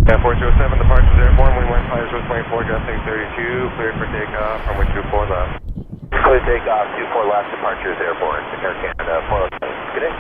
Yeah, 407, departures airborne, wind 50.4, gusting 32, cleared for takeoff, runway 24 left. Clear takeoff, 24 left, departures airborne, Air Canada, 407. Good day.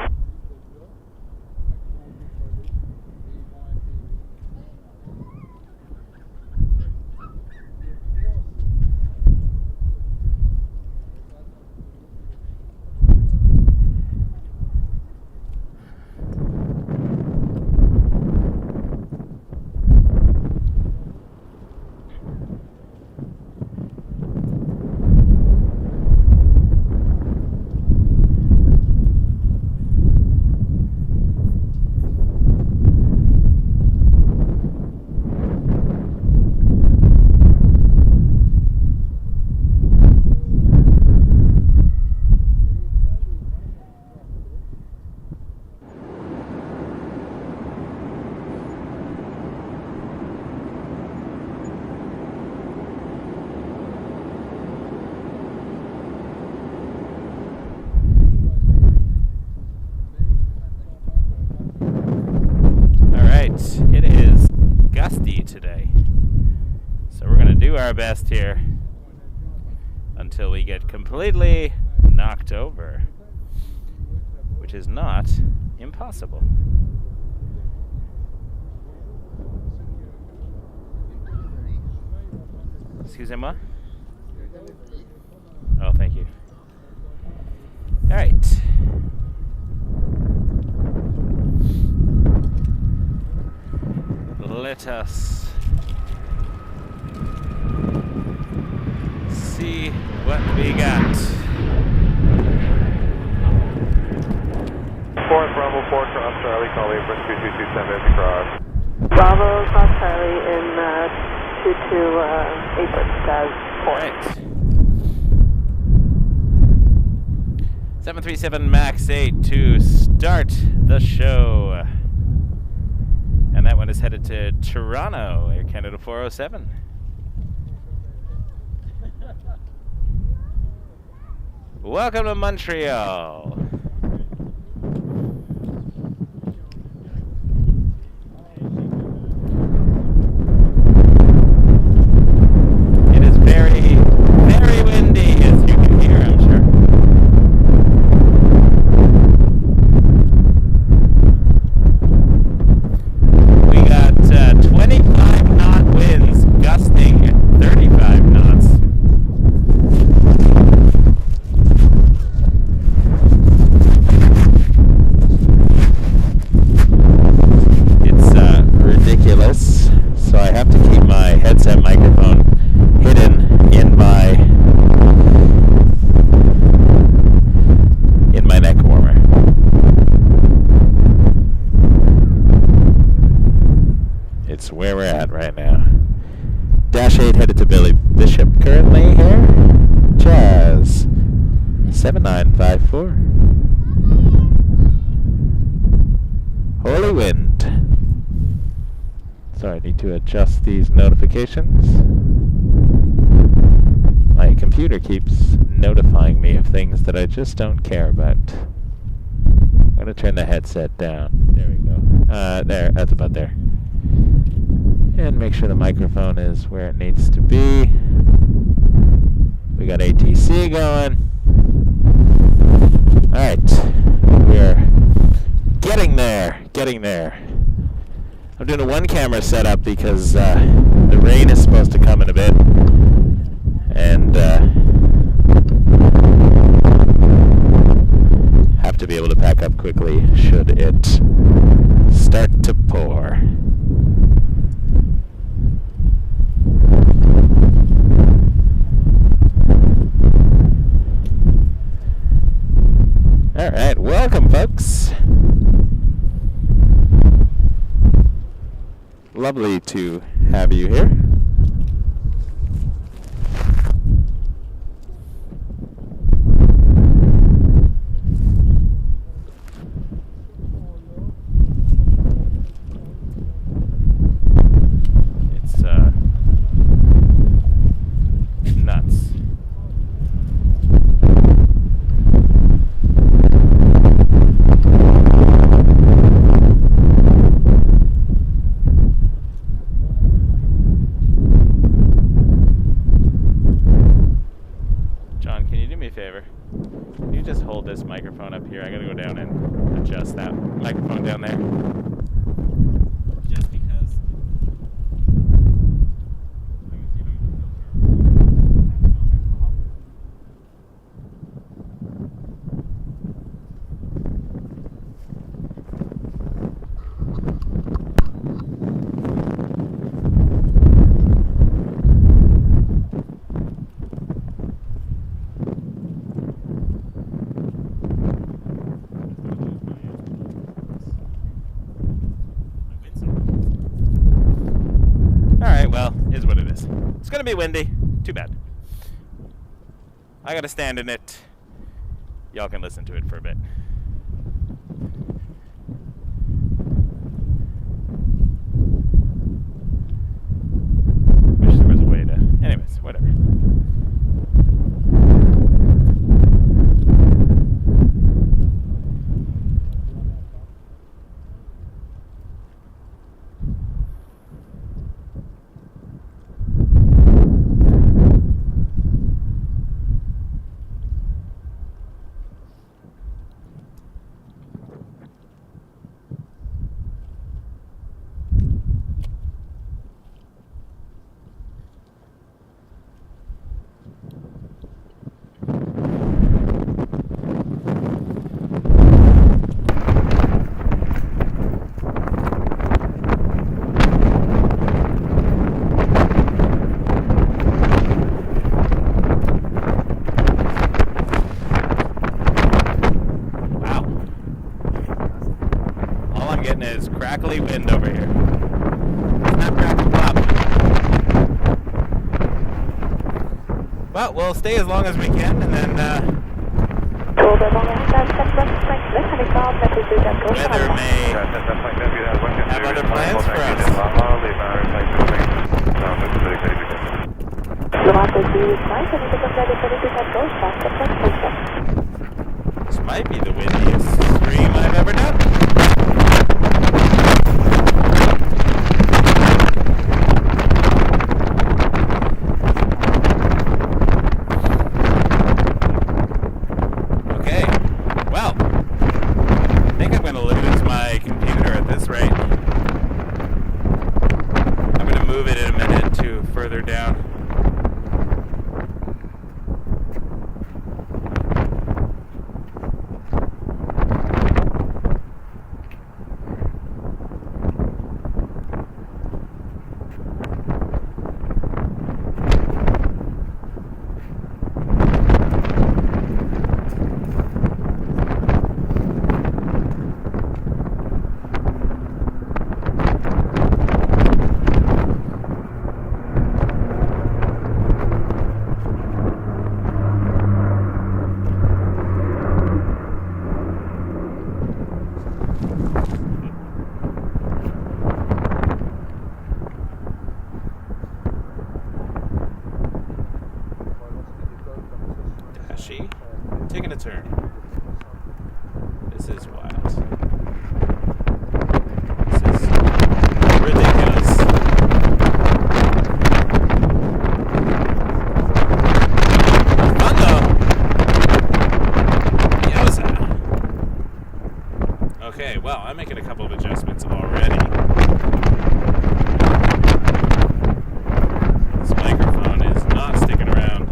It is gusty today, so we're going to do our best here until we get completely knocked over, which is not impossible. Excusez-moi? Oh, thank you. All right. Let us see what we got. 4 Bravo 4 Cross Charlie, calling for 2227 as you cross. Bravo Cross Charlie in 22 4. 737 MAX 8 to start the show. And that one is headed to Toronto, Air Canada 407. Welcome to Montreal. It is very, very windy, as you can hear, I'm sure. We got 25 knot winds, gusting 35 knots. It's ridiculous, so I have to keep my headset microphone hidden in my neck warmer. It's where we're at right now. Dash 8 headed to Billy Bishop currently here. Jazz 7954. Holy wind. So I need to adjust these notifications. My computer keeps notifying me of things that I just don't care about. I'm going to turn the headset down. There we go. There, that's about there. And make sure the microphone is where it needs to be. We got ATC going. Alright. We're getting there. I'm doing a one-camera setup because the rain is supposed to come in a bit. And have to be able to pack up quickly should it start to pour. All right, welcome, folks. Lovely to have you here. It's nuts. this microphone up here. I gotta go down and adjust that microphone down there. Just because. It's gonna be windy. Too bad. I gotta stand in it. Y'all can listen to it for a bit. Wish there was a way to. Anyways, whatever. Crackly wind over here. Snap, crackle, pop. Well, we'll stay as long as we can, and then weather may have other plans for us. This might be the windiest stream I've ever done. Taking a turn. This is wild. This is ridiculous. Fun though. Yoza. Okay, well, I'm making a couple of adjustments already. This microphone is not sticking around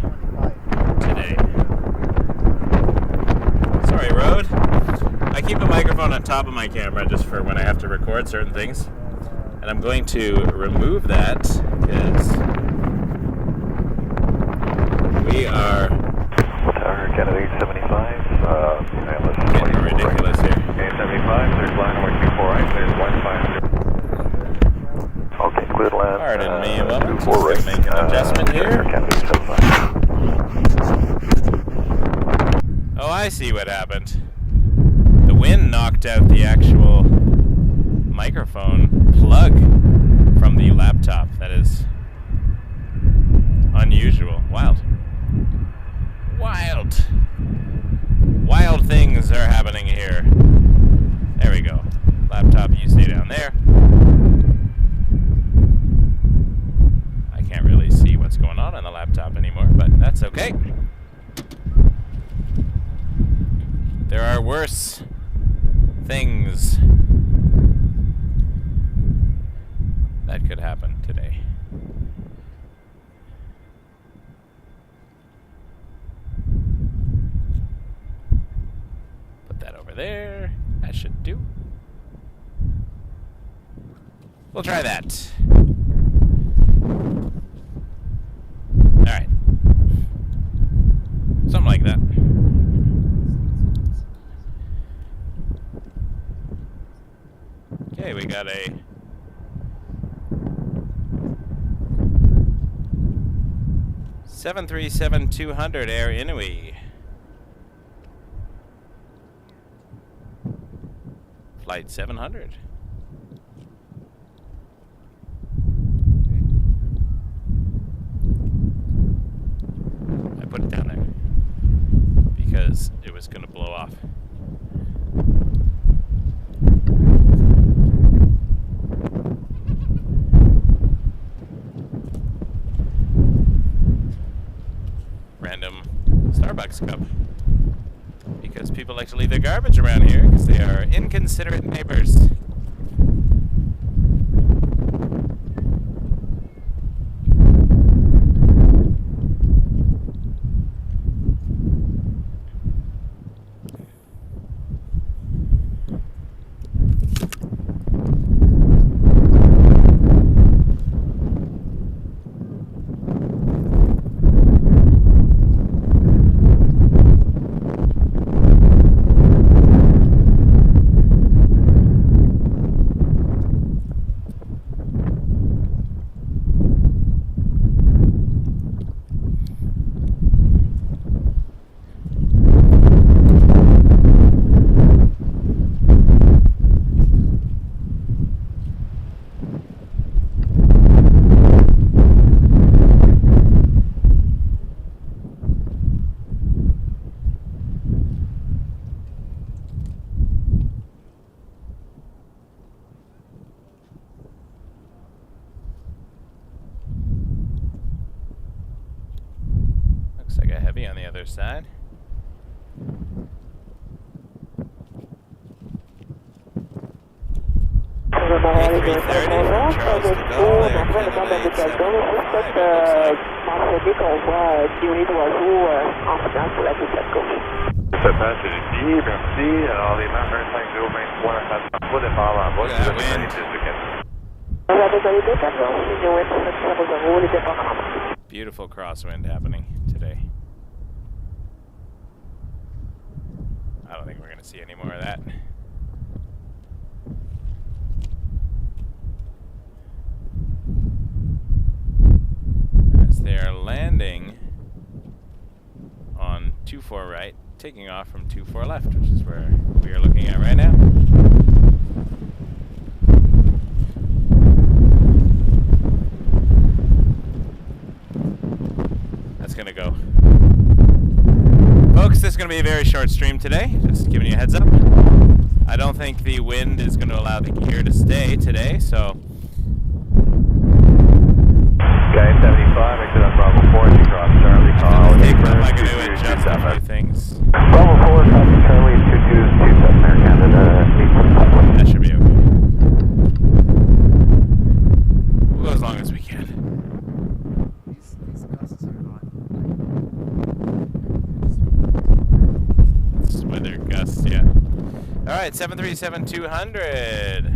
today. Sorry, Road. I keep a microphone on top of my camera just for when I have to record certain things. And I'm going to remove that because we are Kennedy 75. getting ridiculous here. Okay, 75, there's line number 24 right, there's 150. Okay, clear to land. Pardon me a moment. Just going to make an adjustment here. Kennedy 75. Oh, I see what happened. The wind knocked out the actual microphone plug from the laptop. That is unusual. Wild. Wild. Wild things are happening here. There we go. Laptop, you stay down there. I can't really see what's going on the laptop anymore, but that's okay. worse things that could happen today. Put that over there. That should do. We'll try that. Alright. Something like that. Okay, we got a (737-200) Air Inuit. Flight 700. I put it down there because it was going to blow off. Random Starbucks cup. Because people like to leave their garbage around here because they are inconsiderate neighbors. On the other side. A330 from Charles de Gaulle, Air Canada 875, mentionner qu'on voit des oiseaux en France pour la toute gauche. C'est ici, merci. Alors, les membres 5023, ça ne passe pas de part en bas. Look at that wind. Vous avez donné 214, Inuit pour 700, les départs en bas. Beautiful crosswind happening today. I don't think we're going to see any more of that. As they are landing on 24 right, taking off from 24 left, which is where we are looking at right now. That's going to go. Folks, this is going to be a very short stream today, just giving you a heads up. I don't think the wind is going to allow the gear to stay today, so... Okay, 75, exit on Bravo 4, you cross Charlie, call. I'm going to adjust a few things. Bravo 4, copy Charlie, 2227 Air Canada, meet from Scotland. That should be okay. We'll go as long as we can. These gusts are not. It's weather gusts, yeah. Alright, 737-200.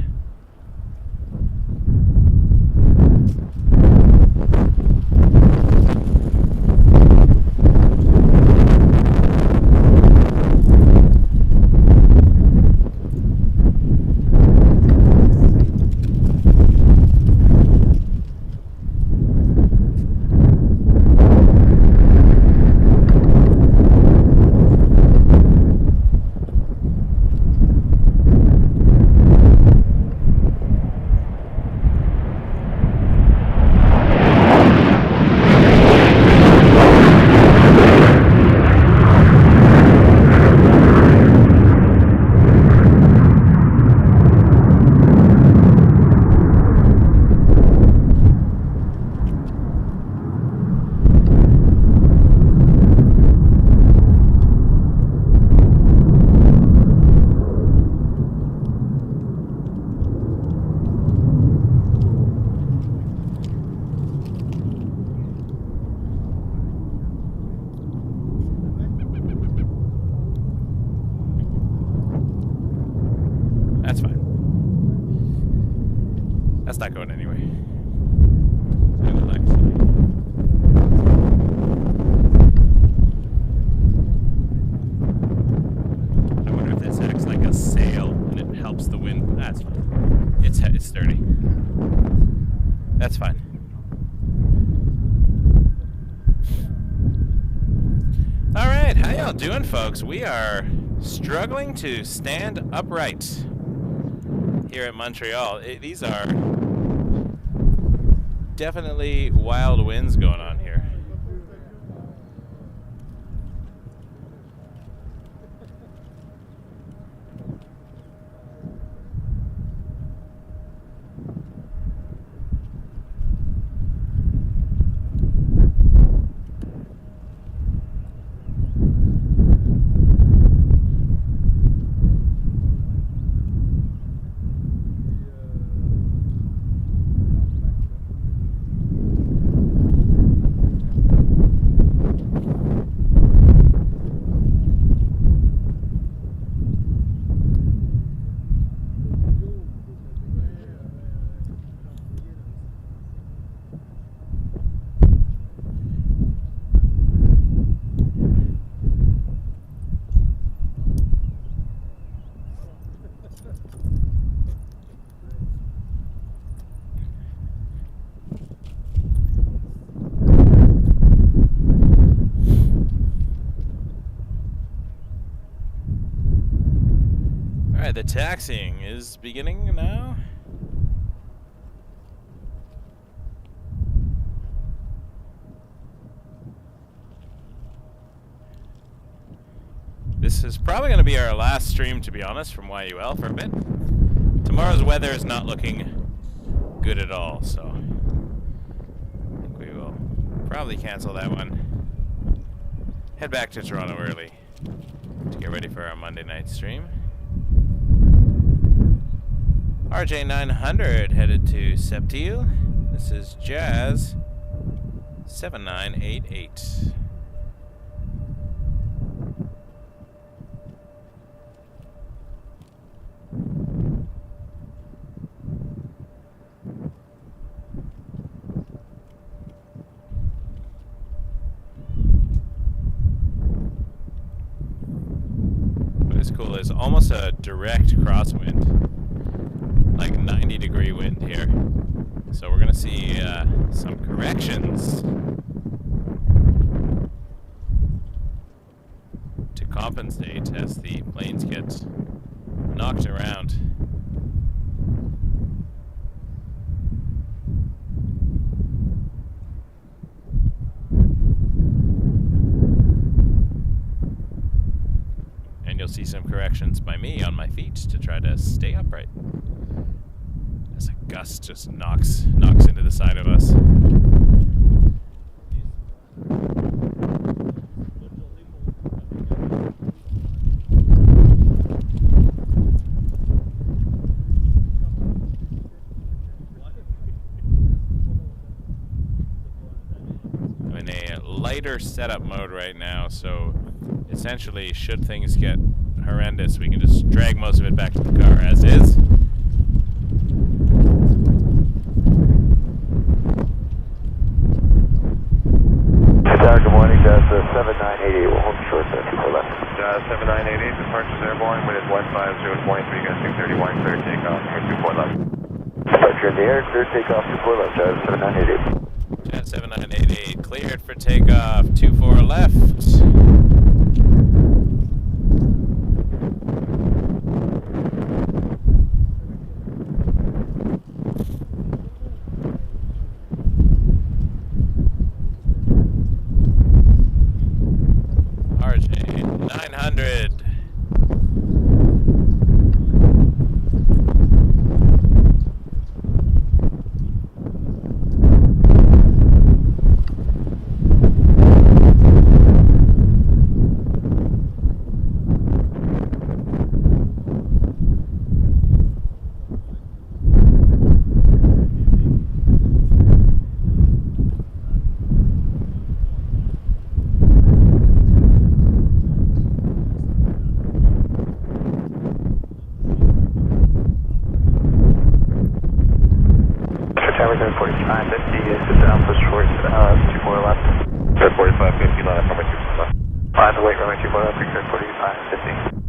not going anywhere. I will actually. I wonder if this acts like a sail and it helps the wind. That's fine. It's sturdy. That's fine. All right, how y'all doing, folks? We are struggling to stand upright here at Montreal. These are definitely wild winds going on here. The taxiing is beginning now. This is probably going to be our last stream, to be honest, from YUL for a bit. Tomorrow's weather is not looking good at all, so I think we will probably cancel that one. Head back to Toronto early to get ready for our Monday night stream. RJ 900 headed to CYUL. This is Jazz 7988. What is cool is almost a direct crosswind. Like 90-degree wind here. So we're going to see some corrections to compensate as the planes get knocked around. And you'll see some corrections by me on my feet to try to stay upright. As a gust just knocks into the side of us. I'm in a lighter setup mode right now, so essentially, should things get horrendous, we can just drag most of it back to the car as is. Good morning, Jazz 7988. We'll hold short, 24 left. Jazz 7988, departures airborne, wind is 150.3, gusting 31, clear takeoff, number 24 left. Departure in the air, clear takeoff, 24 left, Jazz 7988. Jazz 7988, cleared for takeoff, 24 left. RJ 900. 4550 is sit down for short, 24 left. Clear 4550, line up runway 24 left. Line to wait, runway 24 left, clear 4550.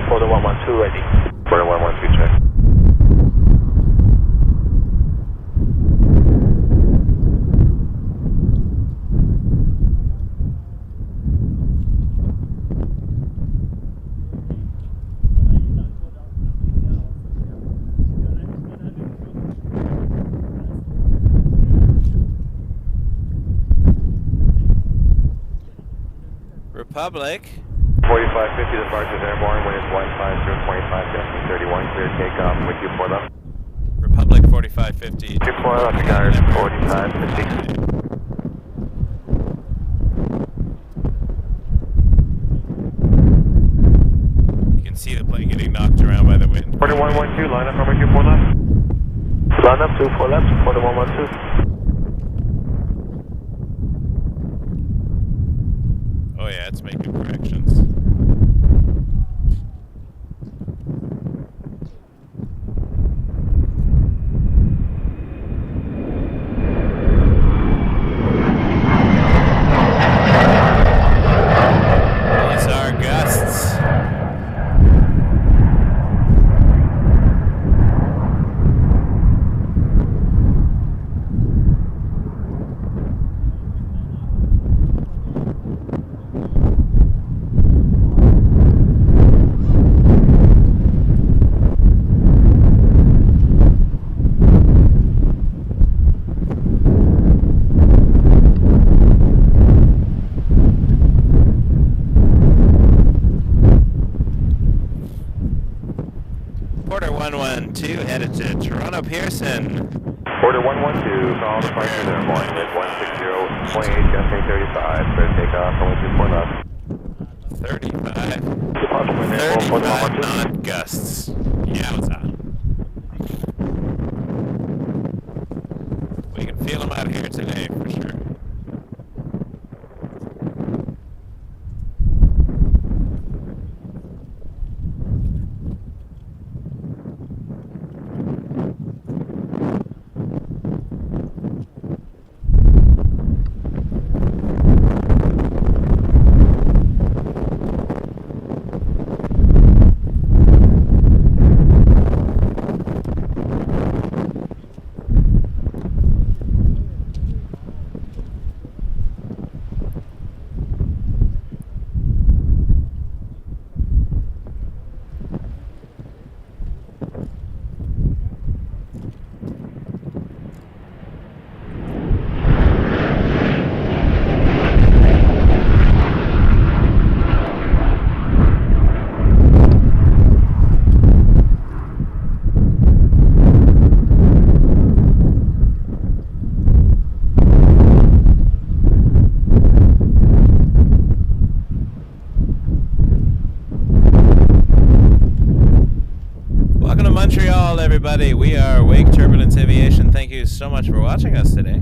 Porter 112 ready. Porter 112 check. Republic. 4550 departures airborne, wind is 150.5, destination 31, clear takeoff with you 4 left. Republic 4550. 24 left, guys, 4550. You can see the plane getting knocked around by the wind. Porter 112, line up number 24 left. Line up 24 left, Porter 112. Oh yeah, it's making corrections. These are gusts. Porter 112 headed to Toronto Pearson. Porter 112, call departures airborne, wind 160.8, destination 35, clear takeoff, only 24 left. 35. Departure wind airborne, Porter 35 112. knot gusts. Yowza. We can feel them out here today for sure. Montreal, everybody. We are Wake Turbulence Aviation. Thank you so much for watching us today.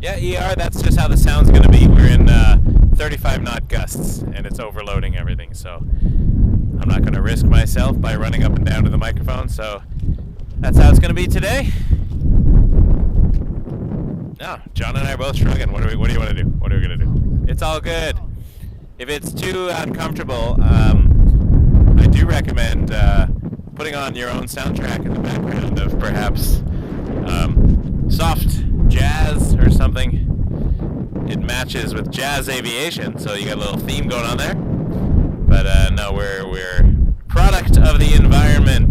Yeah, ER, that's just how the sound's going to be. We're in 35 knot gusts, and it's overloading everything, so I'm not going to risk myself by running up and down to the microphone, so that's how it's going to be today. No, John and I are both shrugging. What do you want to do? What are we going to do? It's all good. If it's too uncomfortable, I do recommend putting on your own soundtrack in the background of perhaps soft jazz or something. It matches with jazz aviation, so you got a little theme going on there. But no, we're product of the environment.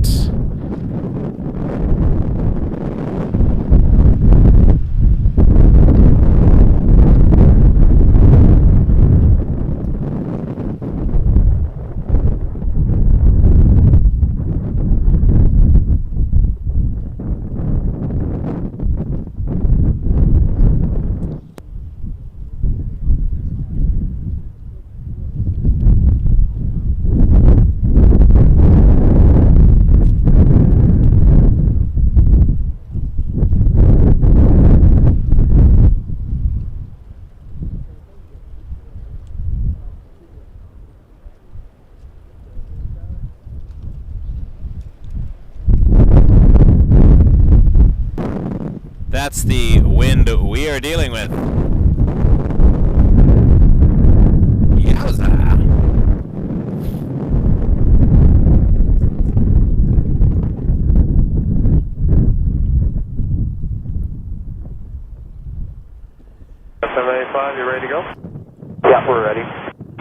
that's the wind we are dealing with. Yowza! .785, you ready to go? Yeah, we're ready.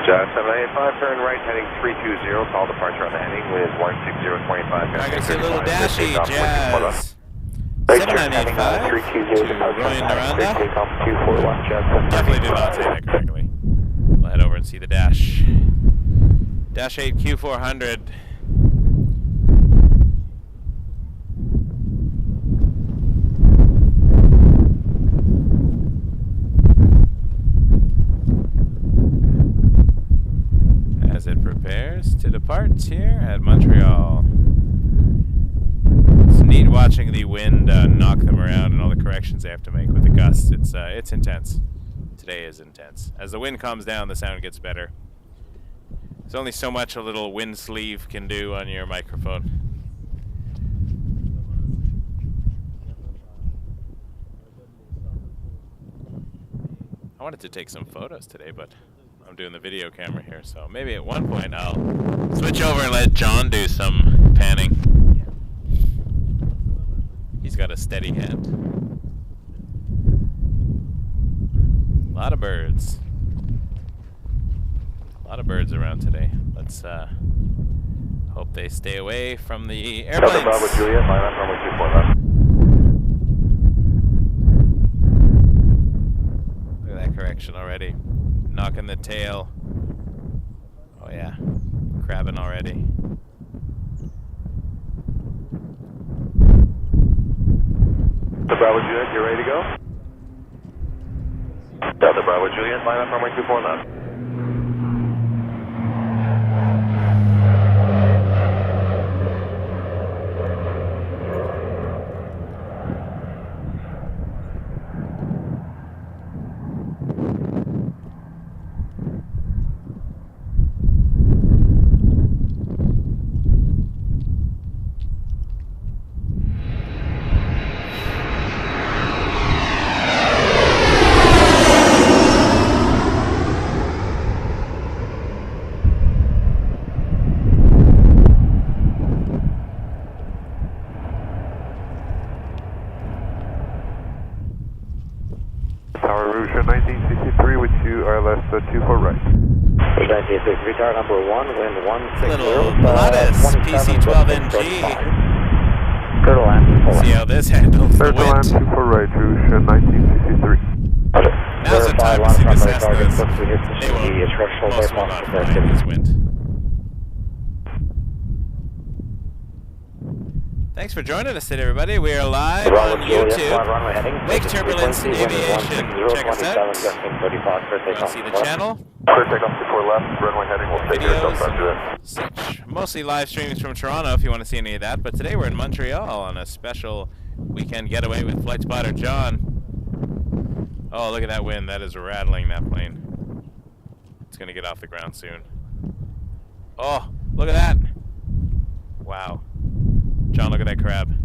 Jazz 785, turn right, heading 320, call departure on the heading with 16025. I can see a little dashy, Jazz. Right, 795 320 to departure Rowan on Miranda. takeoff 241, Jazz. Definitely did not say that correctly. We'll head over and see the dash. Dash 8 Q400. As it prepares to depart here at Montreal. It's neat watching the wind knock them around and all the corrections they have to make with the gusts. It's intense. Today is intense. As the wind calms down, the sound gets better. There's only so much a little wind sleeve can do on your microphone. I wanted to take some photos today, but I'm doing the video camera here, so maybe at one point I'll switch over and let John do some panning. He's got a steady hand. A lot of birds. A lot of birds around today. Let's hope they stay away from the airplanes. Delta Bravo Juliet, line up runway 24 left. Look at that correction already. Knocking the tail. Oh yeah. Crabbing already. Delta Bravo Juliet, you ready to go? Delta Bravo Juliet, line up runway 24 left. Rouge 1963 with you, RLS 24 right. 1963, tower number 1, wind 160. Little Lattice PC-12NG. Turtle land. See how this handles the Turtle land wind. 24 right, Rouge 1963. Now's the time to see the Cessnas. They won't. Most will not fly in this wind. Thanks for joining us today, everybody. We are live on YouTube. Wake Turbulence Aviation. Check us out. Want to see the channel? Clear takeoff 24 left, runway heading, we'll take yourself Videos, after that. such. Mostly live streams from Toronto if you want to see any of that. But today we're in Montreal on a special weekend getaway with FlightSpotterJon. Oh, look at that wind. That is rattling that plane. It's going to get off the ground soon. Oh, look at that. Wow. John, look at that crab.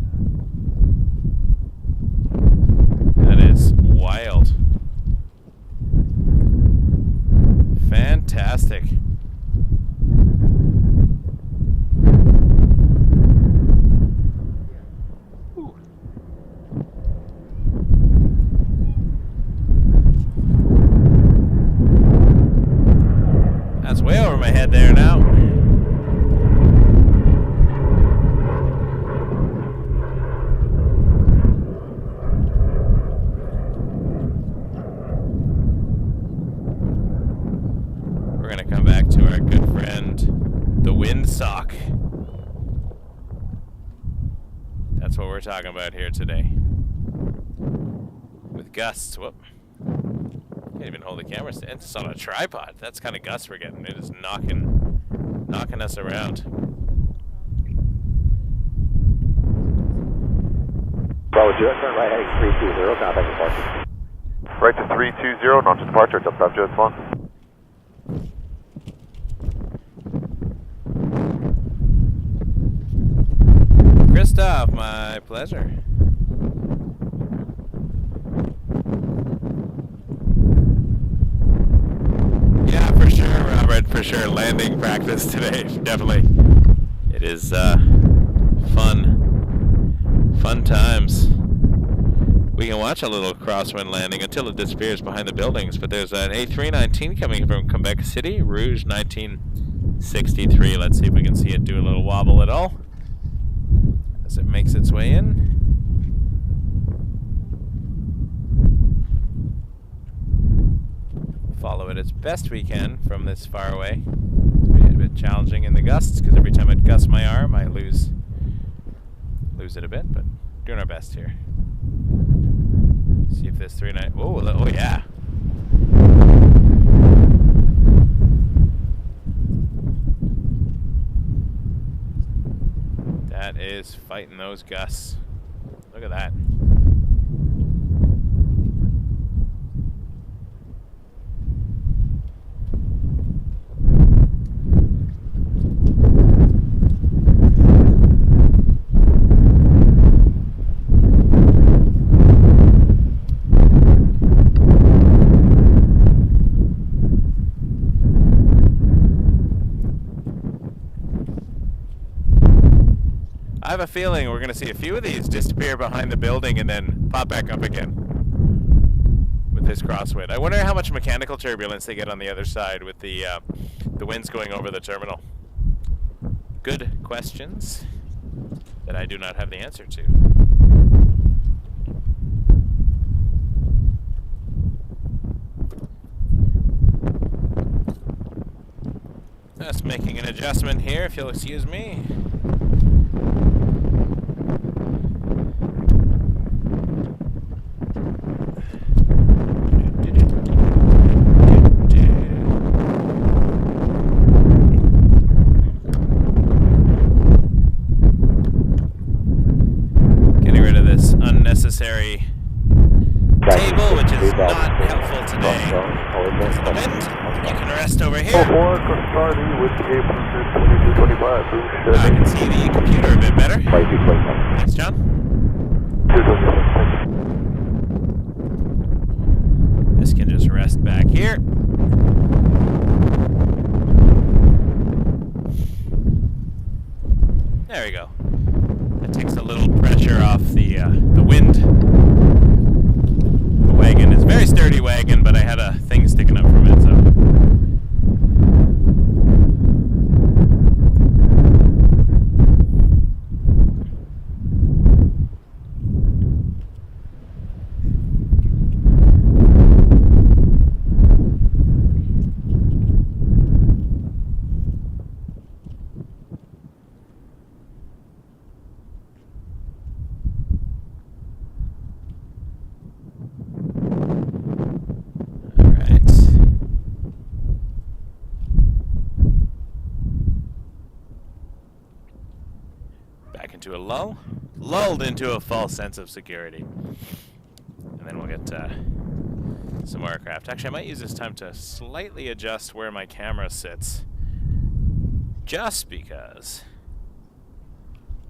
That is wild. Fantastic. Ooh. That's way over my head there now. Windsock. That's what we're talking about here today. With gusts. Whoop. Can't even hold the camera stand. It's on a tripod. That's the kind of gusts we're getting. It is knocking us around. Bravo Juliet, turn right heading 320, contact departure. Right to 320, launch departure, Delta Juliet 1. Christoph, my pleasure. for sure landing practice today. Definitely. It is fun times. We can watch a little crosswind landing until it disappears behind the buildings, but there's an A319 coming from Quebec City, Rouge 1963. Let's see if we can see it do a little wobble at all as it makes its way in. Follow it as best we can from this far away. It's a bit challenging in the gusts because every time it gusts my arm, I lose it a bit, but doing our best here. See if this 39. Oh yeah. That is fighting those gusts. Look at that. I have a feeling we're going to see a few of these disappear behind the building and then pop back up again with this crosswind. I wonder how much mechanical turbulence they get on the other side with the winds going over the terminal. Good questions that I do not have the answer to. Just making an adjustment here, if you'll excuse me. Unnecessary table, which is not helpful today. Because of the wind. You can rest over here. I can see the computer a bit better. Thanks, John. This can just rest back here. There we go. That takes a little pressure off the wind. The wagon is a very sturdy wagon, but I had a thing sticking up from it, so. Into a lulled into a false sense of security, and then we'll get some more aircraft. Actually, I might use this time to slightly adjust where my camera sits, just because.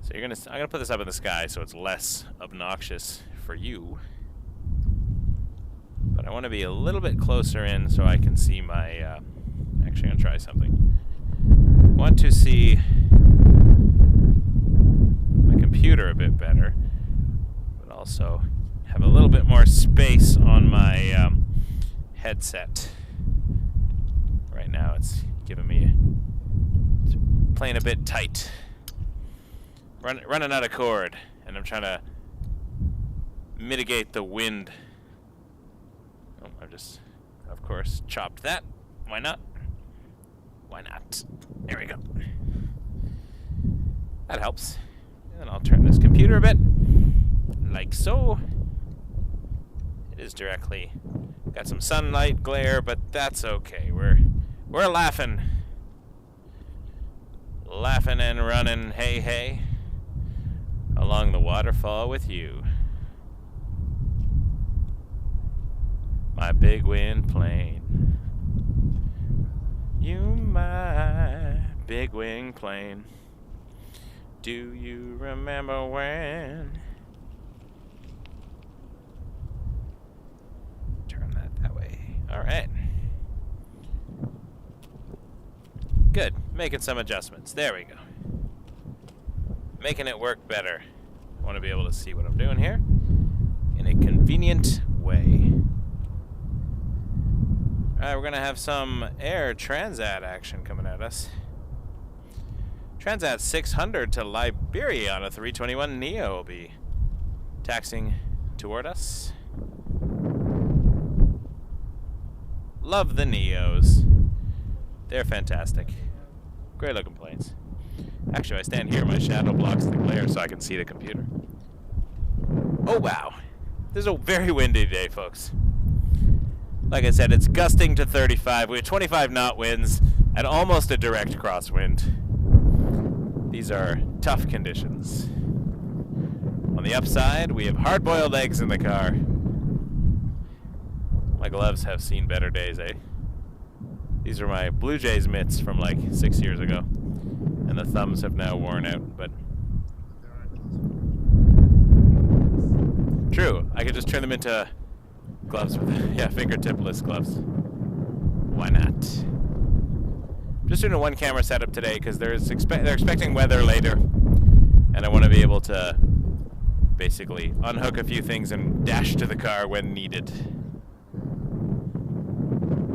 So I'm gonna put this up in the sky so it's less obnoxious for you, but I want to be a little bit closer in so I can see my. Actually, I'm gonna try something. I want to see computer a bit better, but also have a little bit more space on my headset. Right now it's giving me, it's playing a bit tight. Running out of cord, and I'm trying to mitigate the wind. Oh, I've just, of course, chopped that. Why not? Why not? There we go. That helps. And I'll turn this computer a bit, like so. It is directly got some sunlight glare, but that's okay. We're laughing and running, hey, along the waterfall with you, my big wind plane. You, my big wing plane. Do you remember when? Turn that way. All right. Good. Making some adjustments. There we go. Making it work better. I want to be able to see what I'm doing here in a convenient way. Alright, we're going to have some air Transat action coming at us. Transat 600 to Liberia on a 321neo will be taxiing toward us. Love the Neos. They're fantastic. Great looking planes. Actually, I stand here, my shadow blocks the glare so I can see the computer. Oh wow. This is a very windy day, folks. Like I said, it's gusting to 35. We have 25 knot winds and almost a direct crosswind. These are tough conditions. On the upside, we have hard-boiled eggs in the car. My gloves have seen better days, eh? These are my Blue Jays mitts from like 6 years ago. And the thumbs have now worn out, but... True, I could just turn them into gloves with, yeah, fingertipless gloves. Why not? Just doing a one camera setup today because they're expecting weather later. And I want to be able to basically unhook a few things and dash to the car when needed.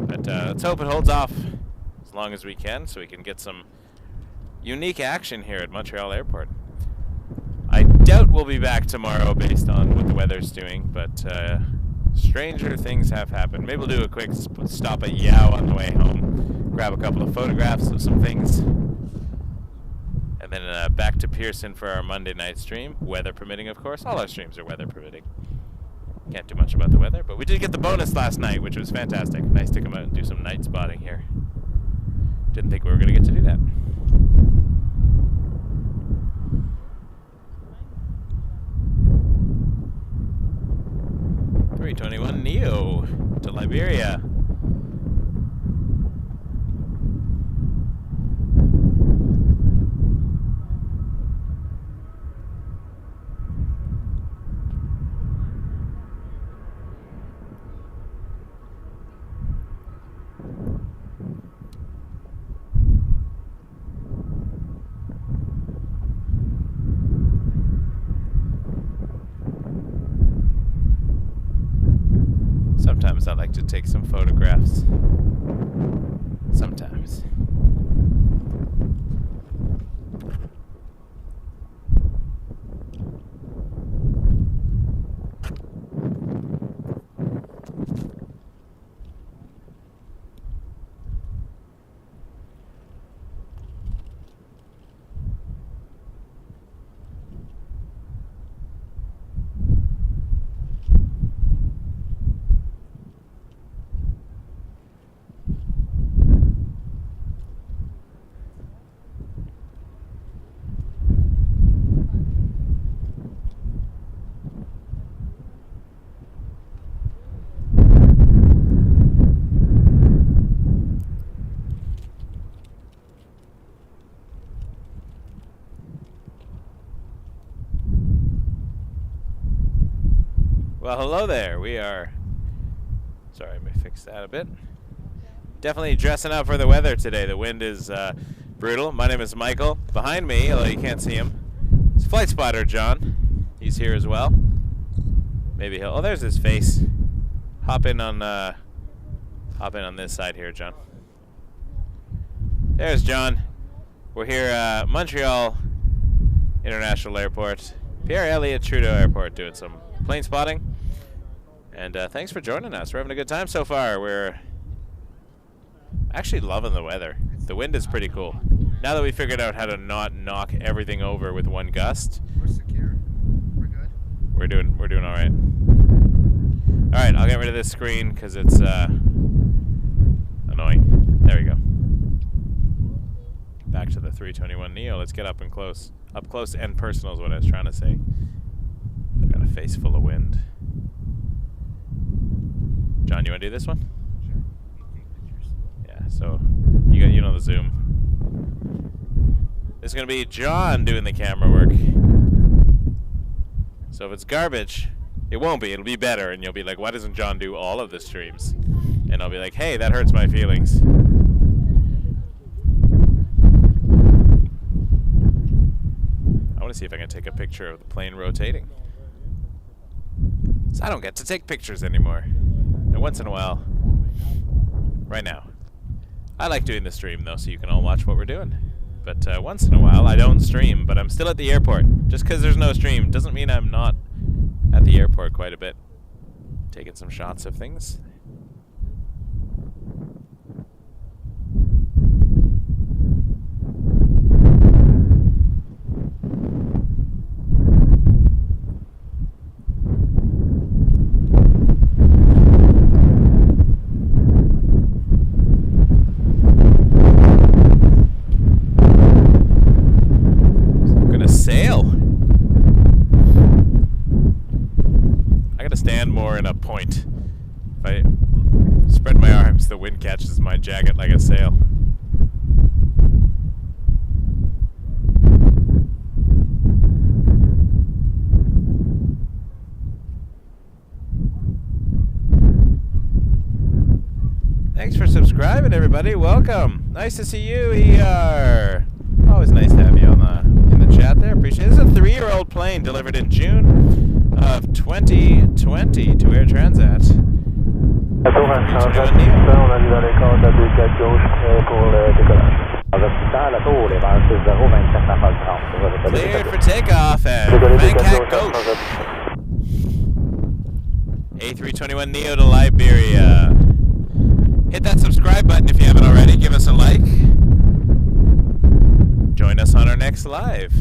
But let's hope it holds off as long as we can so we can get some unique action here at Montreal Airport. I doubt we'll be back tomorrow based on what the weather's doing, but stranger things have happened. Maybe we'll do a quick stop at Yao on the way home, grab a couple of photographs of some things, and then back to Pearson for our Monday night stream, weather permitting, of course. All our streams are weather permitting. Can't do much about the weather, but we did get the bonus last night, which was fantastic. Nice to come out and do some night spotting here. Didn't think we were going to get to do that. $321neo to Liberia. Sometimes I like to take some photographs. Sometimes. Well, hello there. We are... Sorry, let me fix that a bit. Definitely dressing up for the weather today. The wind is brutal. My name is Michael. Behind me, although you can't see him, is FlightSpotterJon. He's here as well. Maybe he'll... Oh, there's his face. Hop in on this side here, John. There's John. We're here at Montreal International Airport. Trudeau Airport, doing some plane spotting. And thanks for joining us. We're having a good time so far. We're actually loving the weather. The wind is pretty cool. Now that we figured out how to not knock everything over with one gust. We're secure. We're good. We're doing all right. All right, I'll get rid of this screen because it's annoying. There we go. Back to the 321neo. Let's get up and close. Up close and personal is what I was trying to say. I got a face full of wind. John, you want to do this one? Sure. You take pictures. Yeah, so you know the zoom. This is going to be John doing the camera work. So if it's garbage, it won't be. It'll be better, and you'll be like, why doesn't John do all of the streams? And I'll be like, hey, that hurts my feelings. see if I can take a picture of the plane rotating. So I don't get to take pictures anymore. And once in a while, right now, I like doing the stream though, so you can all watch what we're doing. But once in a while, I don't stream, but I'm still at the airport. Just because there's no stream doesn't mean I'm not at the airport quite a bit. Taking some shots of things. Point. If I spread my arms, the wind catches my jacket like a sail. Thanks for subscribing, everybody. Welcome. Nice to see you here. Always nice to have you on in the chat there. Appreciate it. This is a 3-year-old plane delivered in June of 2020 to Air Transat. On a livré les cordes à 24 gauche pour le décollage. Cleared for takeoff at Frankfurt Gauche. A321neo to Liberia. Hit that subscribe button if you haven't already. Give us a like. Join us on our next live.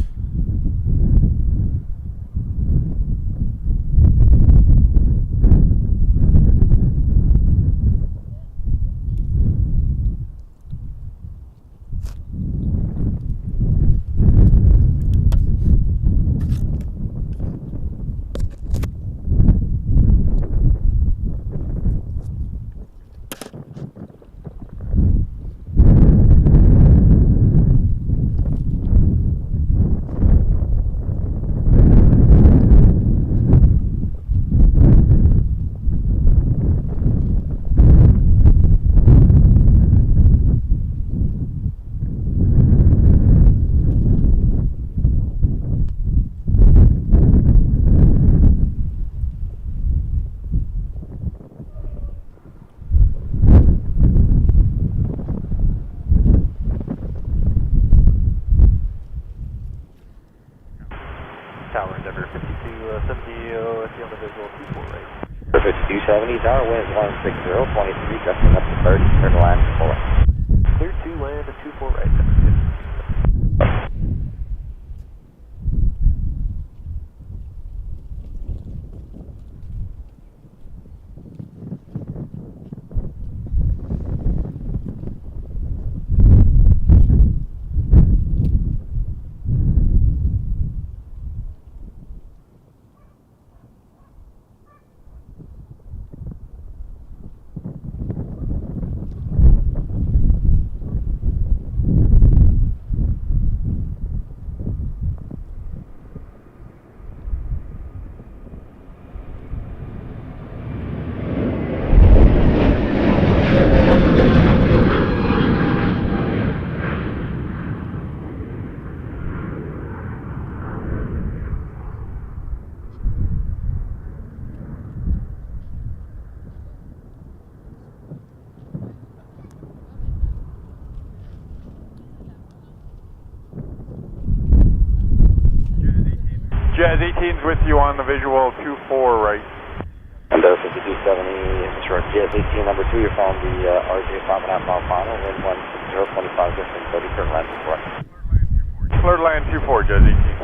Tower Endeavour 5270, on the visual 24 right. 5270, tower wind 160, 23, gusting up to 30, clear to land 4. Clear to land at 24 right. Jazz 18's with you on the visual 24 right. Endeavour 5270, short Jazz 18 number 2, you're following the Arajet 5.5 mile final, wind 160, 25, gusting 30, clear to land 4. Clear to land 24, Jazz 18.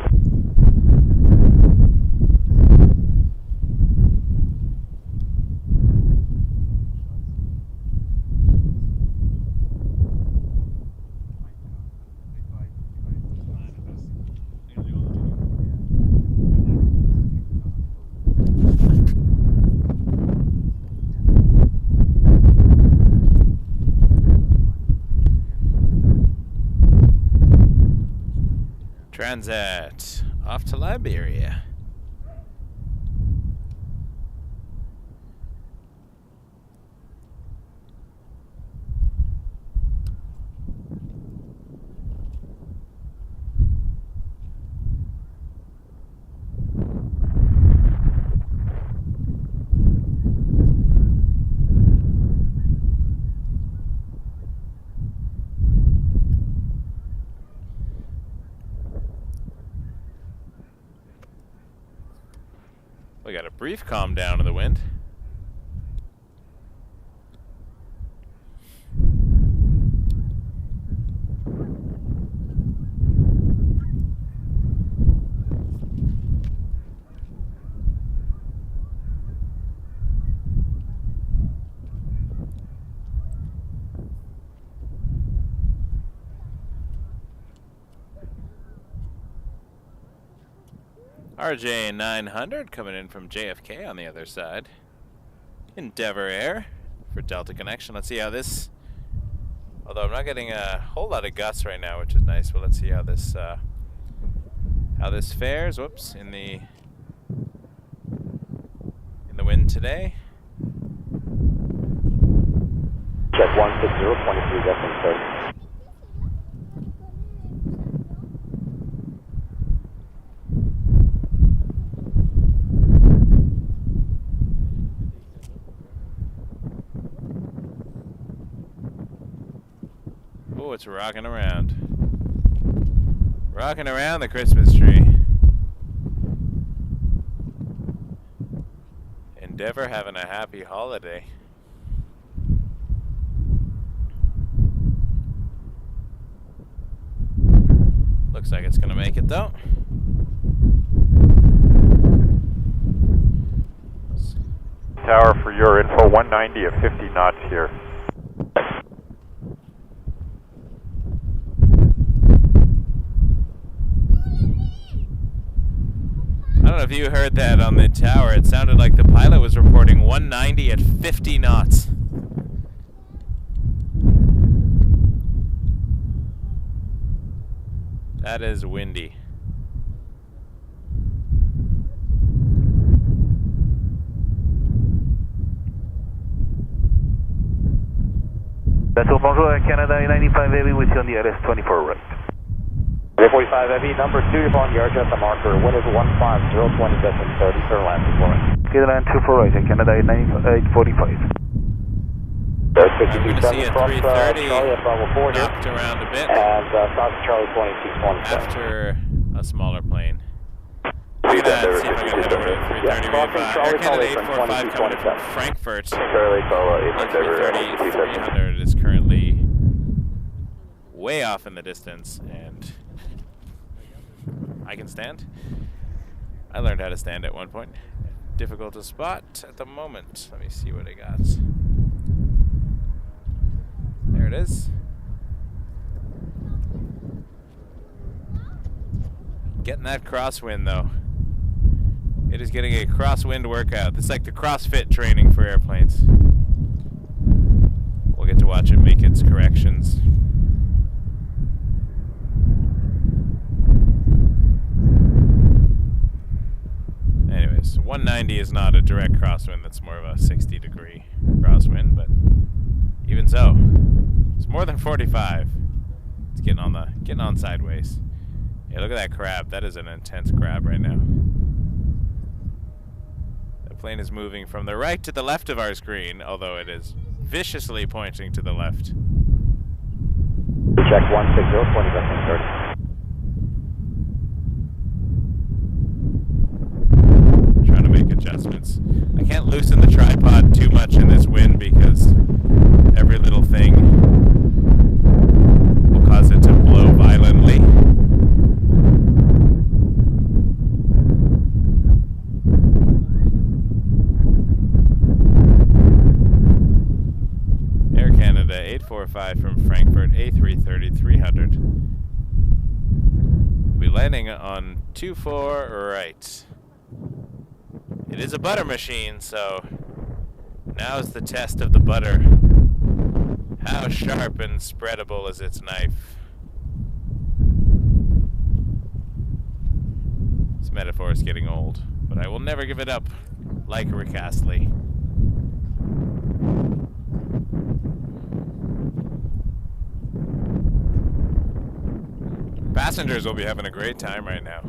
Transat off to Liberia. We got a brief calm down of the wind. RJ 900 coming in from JFK on the other side. Endeavour Air for Delta connection. Let's see how this, although I'm not getting a whole lot of gusts right now, which is nice. Well, let's see how this fares. Whoops, in the wind today. Check 160, 23 destination 30. Oh, it's rocking around. Rocking around the Christmas tree. Endeavour having a happy holiday. Looks like it's gonna make it though. Tower, for your info, 190 at 50 knots here. I don't know if you heard that on the tower. It sounded like the pilot was reporting 190 at 50 knots. That is windy. That's all, bonjour, Canada 95 Heavy with you on the LS24 right. 45 Heavy, number 2, you're on the Arajet, the marker. Wind is 150, 20 destination 30, turn land for me. Canada 24 right, Canada 845. There's We're going to see a 330 Charlie at Bravo 4 here. knocked around a bit And South Charlie 2227. after a smaller plane. Look at that, see if I can head over to 330. We have Air Canada 845 coming in from Frankfurt. Charlie, On 330, 300 is currently way off in the distance, and I can stand. I learned how to stand at one point. Difficult to spot at the moment. Let me see what I got. There it is. Getting that crosswind though. It is getting a crosswind workout. It's like the CrossFit training for airplanes. We'll get to watch it make its corrections. Anyways, 190 is not a direct crosswind. That's more of a 60-degree crosswind, but even so, it's more than 45. It's getting on sideways. Yeah, look at that crab. That is an intense crab right now. The plane is moving from the right to the left of our screen, although it is viciously pointing to the left. Check 160, 20 destination 30. Trying to make adjustments. I can't loosen the tripod too much in this wind because every little thing will cause it to blow violently. Air Canada 845 from Frankfurt, A330-300. We'll be landing on 24 right. It is a butter machine, so now's the test of the butter. How sharp and spreadable is its knife? This metaphor is getting old, but I will never give it up, like Rick Astley. Passengers will be having a great time right now.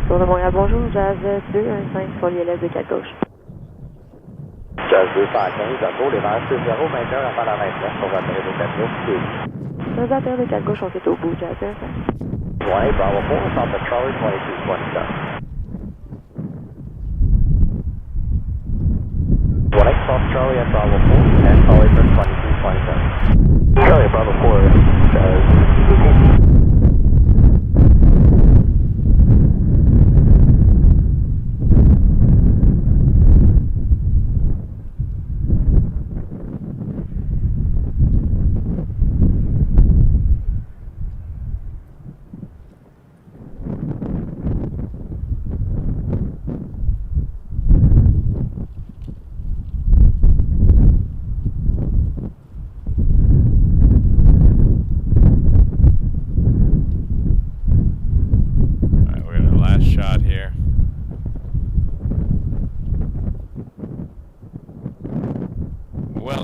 Tour de Montréal, bonjour, Jazz 215 sur l'ILS de 4 gauche. Jazz 215, à tour, les verts 60, 21 avant la 29, on va atterrir de 4 gauche. Transat de 4 gauche, on fait au bout, Jazz 15. Ouais, Bravo 4, on s'en fait Charlie 2227. Charlie at Bravo 4 and Charlie for 2227. Charlie at Bravo 4,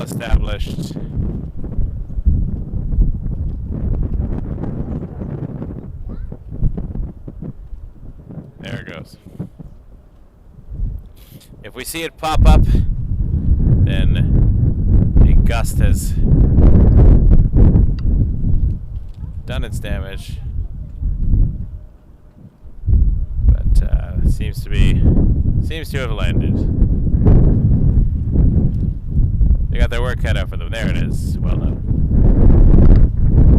established. There it goes. If we see it pop up, then a gust has done its damage. But seems to have landed. They got their work cut out for them. There it is. Well done.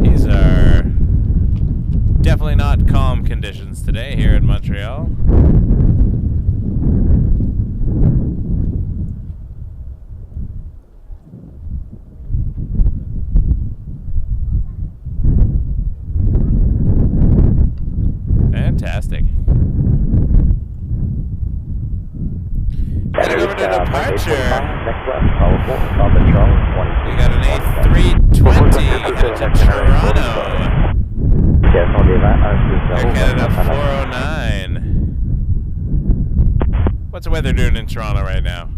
These are definitely not calm conditions today here in Montreal. Fantastic. Heading over to departure. We got an A320 headed to Toronto. Air Canada 409. What's the weather doing in Toronto right now?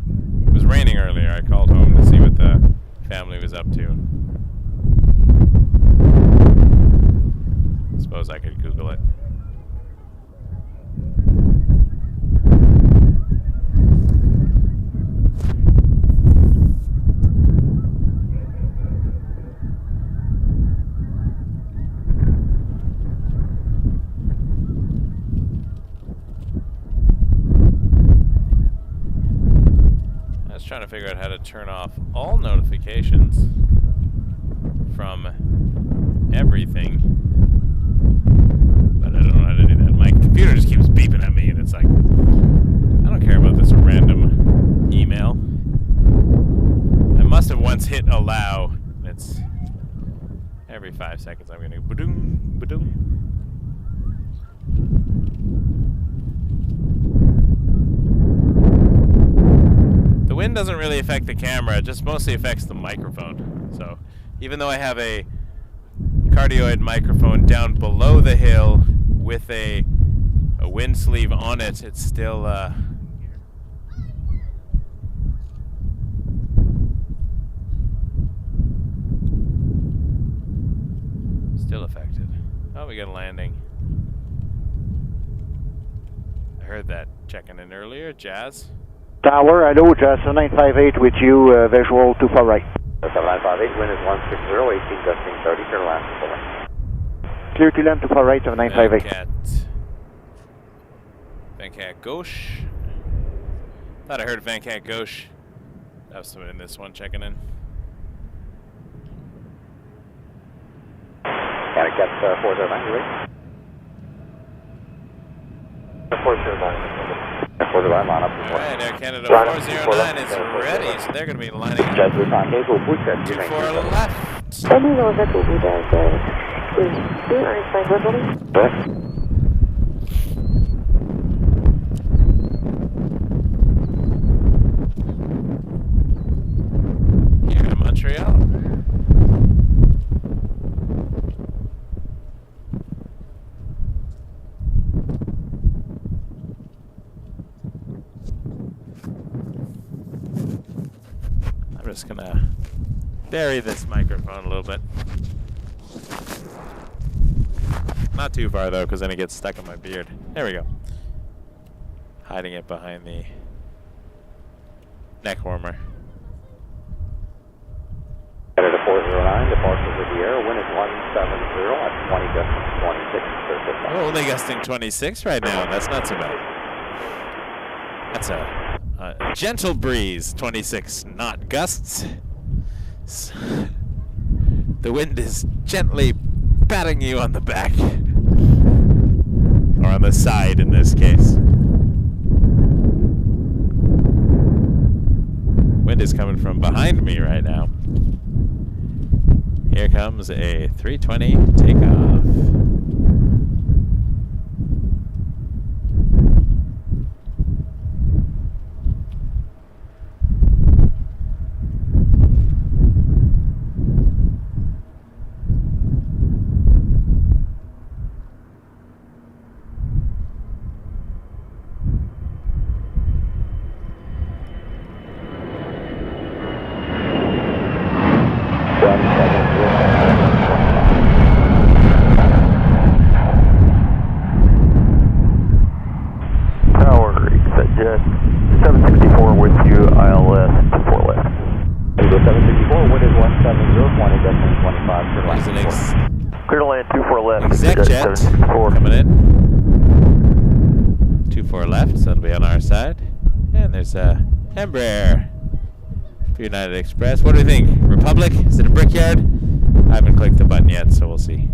It was raining earlier. I called home to see what the family was up to. Suppose I could Google it. Trying to figure out how to turn off all notifications from everything, but I don't know how to do that. My computer just keeps beeping at me and it's like, I don't care about this random email. I must have once hit allow. It's every 5 seconds I'm gonna ba-doom, ba-doom. The wind doesn't really affect the camera, it just mostly affects the microphone. So even though I have a cardioid microphone down below the hill with a wind sleeve on it, it's still affected. Oh, we got a landing. I heard that checking in earlier. Jazz? Tower, hello, Jazz 958 with you, visual to far right. 7958, wind is 160, 18 gusting 30, clear to land to far right. Clear to land to far right of 958. Venkat Ghosh. Thought I heard Venkat Ghosh. That was someone in this one checking in. Can I get 409, you ready? 409. Alright, Air Canada 409 is ready, so they're going to be lining up. 24 left. Salut, Arajet au bout d'un is 295 reporting. Here to Montreal. I'm just gonna bury this microphone a little bit. Not too far though, because then it gets stuck in my beard. There we go. Hiding it behind the neck warmer. Canada 409, departure of the air, wind is 170 at 20 gusting 26. Oh, only gusting 26 right now. That's not so bad. That's a gentle breeze, 26 knot gusts. The wind is gently patting you on the back. Or on the side in this case. Wind is coming from behind me right now. Here comes a 320 takeoff. Coming in. 24 left, so that'll be on our side. And there's a Embraer for United Express. What do we think? Republic? Is it a Brickyard? I haven't clicked the button yet, so we'll see.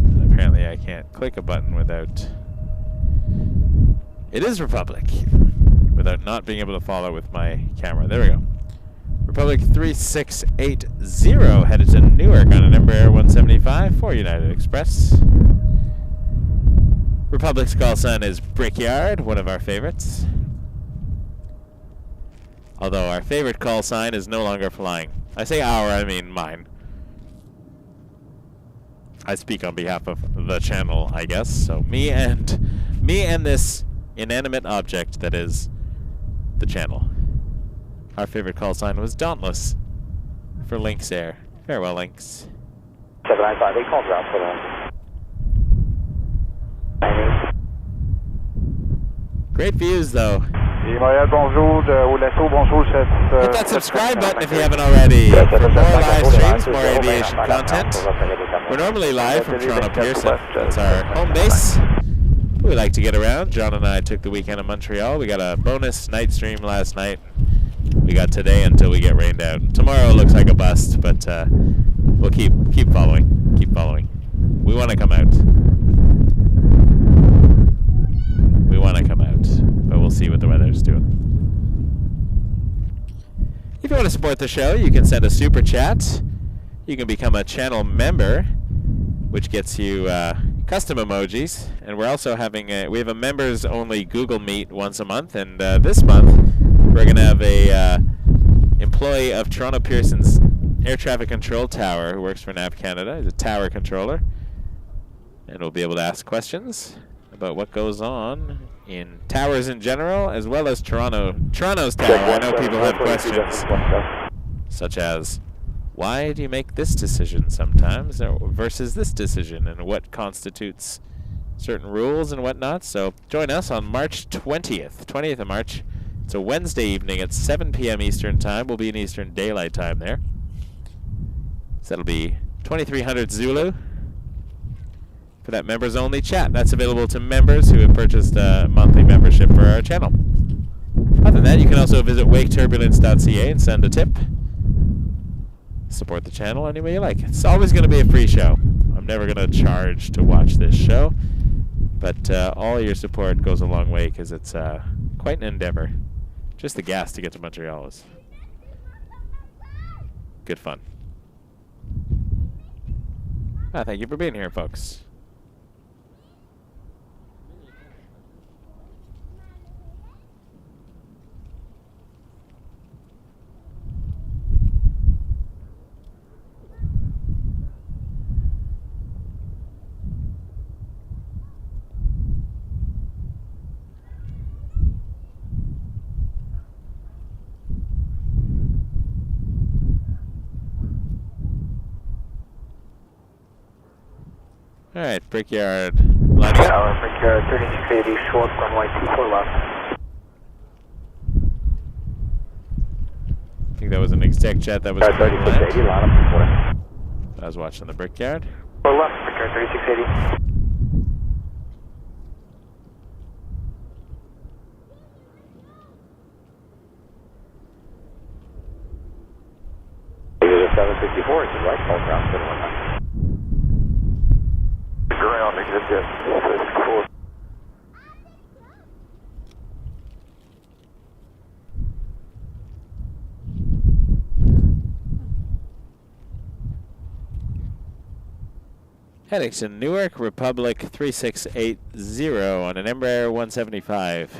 And apparently I can't click a button without... It is Republic. Without not being able to follow with my camera. There we go. Republic 3680 headed to Newark on an Embraer 175 for United Express. Republic's call sign is Brickyard, one of our favorites. Although our favorite call sign is no longer flying. I say our, I mean mine. I speak on behalf of the channel, I guess. So me and this inanimate object that is the channel. Our favorite call sign was Dauntless for Lynx Air. Farewell, Lynx. 795, call ground for them. Great views, though. Hit that subscribe button if you haven't already. For more live streams, more aviation content. We're normally live from Toronto Pearson. That's our home base. We like to get around. John and I took the weekend in Montreal. We got a bonus night stream last night. We got today until we get rained out. Tomorrow looks like a bust, but we'll keep following. Keep following. We want to come out. We want to come out, but we'll see what the weather's doing. If you want to support the show, you can send a super chat. You can become a channel member, which gets you custom emojis. And we're also having we have a members only Google Meet once a month, and this month we're going to have a employee of Toronto Pearson's air traffic control tower who works for NAV Canada. He's a tower controller. And we'll be able to ask questions about what goes on in towers in general, as well as Toronto's tower. I know people have questions, such as, why do you make this decision sometimes versus this decision, and what constitutes certain rules and whatnot. So join us on March 20th of March. It's a Wednesday evening at 7 p.m. Eastern Time. We'll be in Eastern Daylight Time there. So that'll be 2300 Zulu for that members-only chat. That's available to members who have purchased a monthly membership for our channel. Other than that, you can also visit waketurbulence.ca and send a tip. Support the channel any way you like. It's always going to be a free show. I'm never going to charge to watch this show. But all your support goes a long way because it's quite an endeavor. Just the gas to get to Montreal is good fun. Thank you for being here, folks. Alright, Brickyard lining up. Tower, Brickyard 3680, short runway 24 left. I think that was an exec jet that was 3680, line up before. I was watching the Brickyard. 4 left, Brickyard 3680. Jet 34. Heading to Newark, Republic 3680 on an Embraer 175.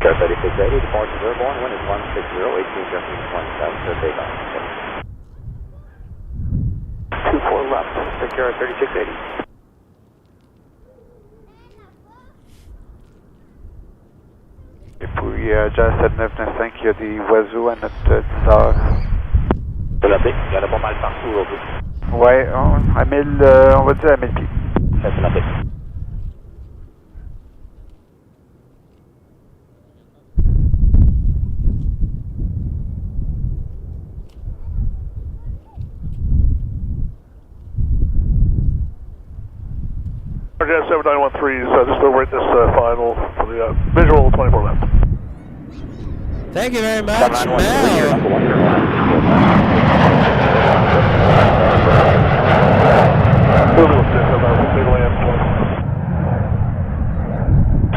Car 3680, departure airborne, wind is 160, 18 Justin 27, so takeoff. 24 left, take care of 3680. Et puis, Jazz 7995, il y a des oiseaux à notre 10 heures. C'est la baie, il y en a pas mal partout aujourd'hui. Ouais, à 1000, on va dire à 1000 pieds. Ça, c'est la baie. Arajet 7913, just over at this final for the visual 24 left. Thank you very much, Mel.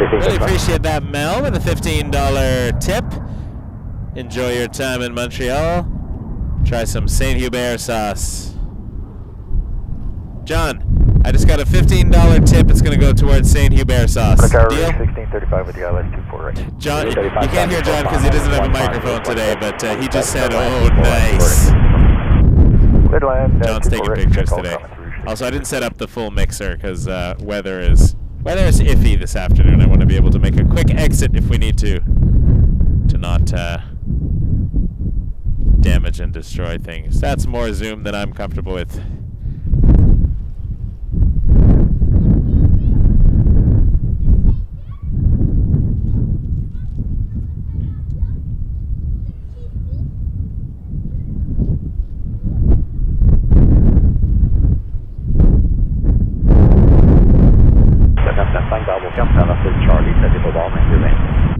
Really appreciate that, Mel, with a $15 tip. Enjoy your time in Montreal. Try some Saint Hubert sauce. John, I just got a $15 tip. It's going to go towards Saint Hubert sauce. Deal? 1635 with the ILS 24 right. John, you can't hear John because he doesn't have a microphone today, but he just said, oh, nice. John's taking pictures today. Also, I didn't set up the full mixer because weather is iffy this afternoon. I want to be able to make a quick exit if we need to not damage and destroy things. That's more Zoom than I'm comfortable with.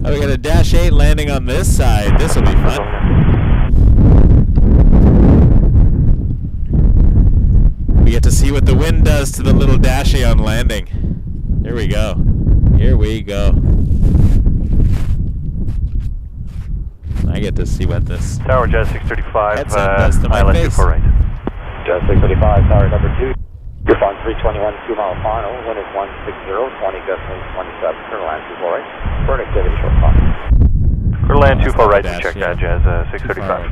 Oh, we got a Dash 8 landing on this side. This will be fun. We get to see what the wind does to the little Dash 8 on landing. Here we go. Here we go. I get to see what this Tower Jet 635, headset does to my ILS face. 24 right. Jet 635, tower number 2. You're on 321, 2 mile final, wind is 160, 20 Justin 27, turn land 24 right. Burn activity short time. Clear land 24 right, Dash, check yeah. that, Jazz 635.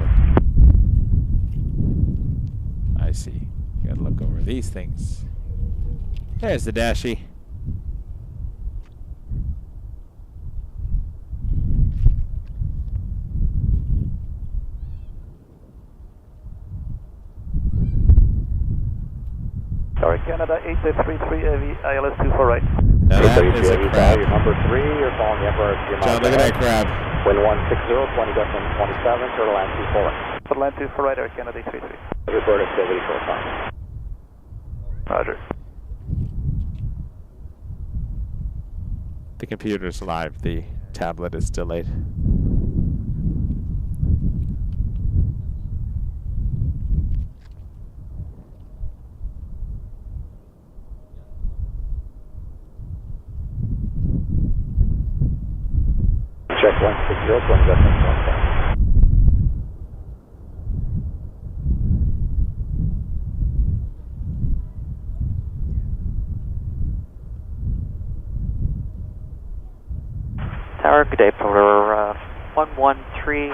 I see. Gotta look over these things. There's the Dashie. Sorry, Canada 833 Heavy, ILS 24 right. Now that is a crab. You're number 3, you're following the Emperor. John, look at that crab. Wind 160, 20 Justin 27, turn land 24 right. For land 24 right, Air Canada 833. Report activity short time. Roger. The computer's live. The tablet is delayed. Check 160, 20 Justin 27. Tower, good day, for 113,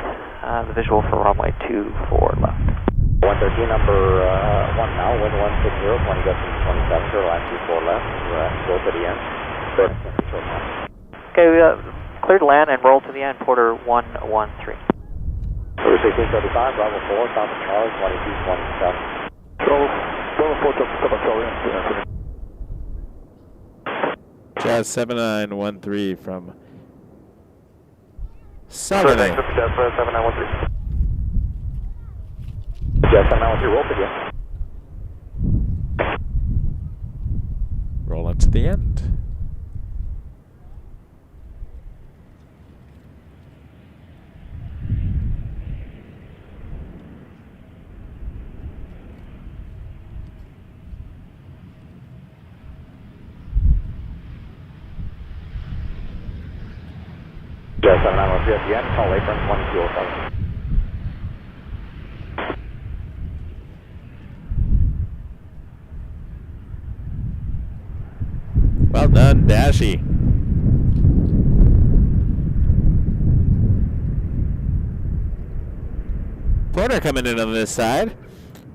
the visual for runway 24 left. 113, number 1 now, wind 160, 20 Justin 27, turn line 24 left, go to the end. Burn activity short time. Okay, clear to land and roll to the end, Porter 113. Number 1635, Bravo 4, South of Charlie, 2227. Jazz 7913 from Saguenay. Jet 7913. Jet 7913, roll to the end. Rolling to the end. Jazz 7913 at the end, call apron 1207. Well done, Dashy. Porter coming in on this side.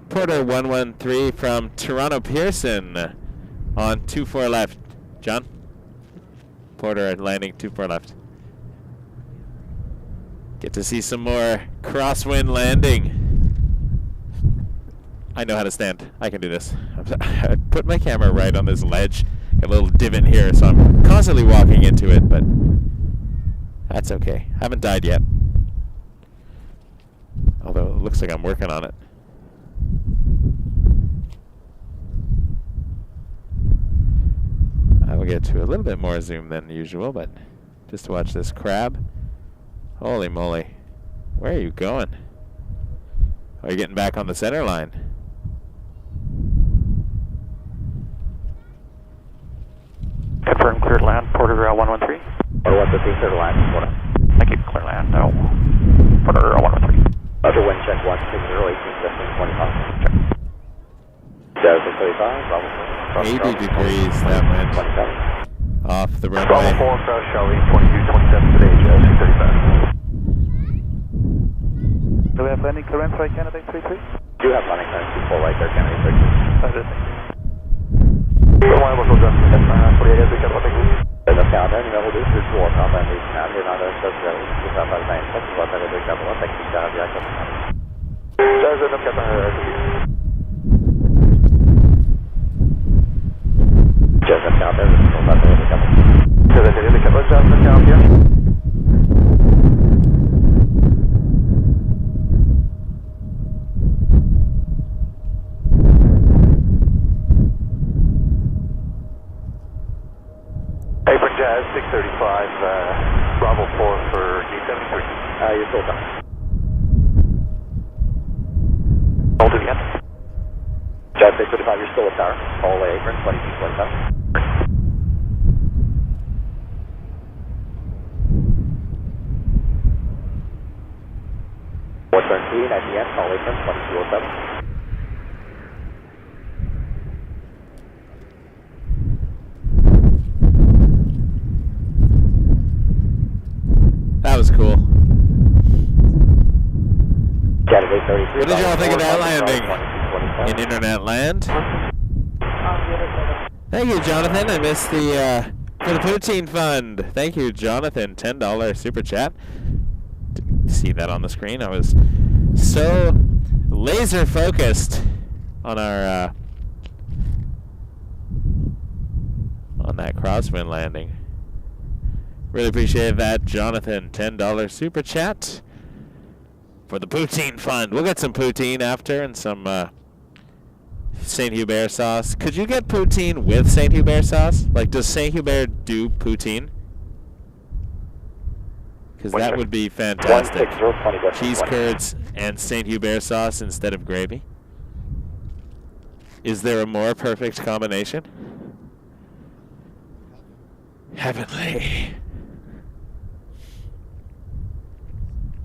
Porter 113 from Toronto Pearson on 24 left. John? Porter landing 24 left. Get to see some more Crosswind Landing. I know how to stand. I can do this. I put my camera right on this ledge. Got a little divot here, so I'm constantly walking into it, but that's okay. Haven't died yet. Although it looks like I'm working on it. I will get to a little bit more zoom than usual, but just to watch this crab. Holy moly. Where are you going? Oh, you're getting back on the center line. Confirm cleared land, Porter 113. Porter 113, clear to land, Porter. Thank you, clear land, no. Porter 113. Other wind check 160, 18, 25. Check. Jazz 635, Bravo 80 degrees, that went 27. off the runway. Bravo 4, Cross Charlie, 2227 today, Jazz 635. Do we have landing clearance right, Canada 33? Do have landing clearance 24 right there, Canada 33. Moi, bonjour, John. 4 YYZ 480. Le Canada, numéro 2, sur 320 des finales, et dans le stade de tout ça par 27, tu vas faire le 280, taxi carrière 4. Jazz 940. Jazz 940, je vais faire le 280. Jazz 940, Jazz 940. Apron Jazz 635, Bravo 4 for D73. You're still done. Hold it again. Jazz 635, you're still at tower. Call apron 2227. 413 at the end, call apron 2207. That was cool. Canada 33. What did y'all think of that landing in Internet Land? Thank you, Jonathan. I missed the for the poutine fund. Thank you, Jonathan. $10 super chat. Didn't see that on the screen. I was so laser focused on our on that Crosswind landing. Really appreciate that, Jonathan. $10 super chat for the poutine fund. We'll get some poutine after and some Saint Hubert sauce. Could you get poutine with Saint Hubert sauce? Like, does Saint Hubert do poutine? Because that would be fantastic. Cheese curds and Saint Hubert sauce instead of gravy. Is there a more perfect combination? Heavenly.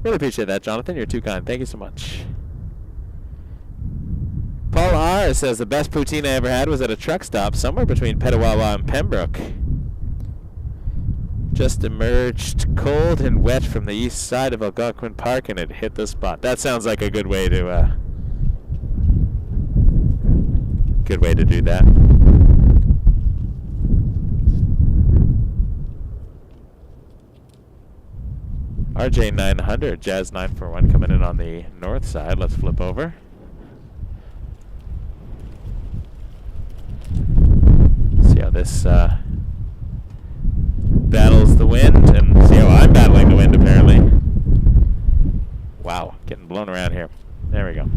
Really appreciate that, Jonathan. You're too kind. Thank you so much. Paul R. says the best poutine I ever had was at a truck stop somewhere between Petawawa and Pembroke. Just emerged cold and wet from the east side of Algonquin Park and it hit the spot. That sounds like a good way to do that. RJ 900, Jazz 941 coming in on the north side. Let's flip over. See how this battles the wind, and see how I'm battling the wind apparently. Wow, getting blown around here. There we go.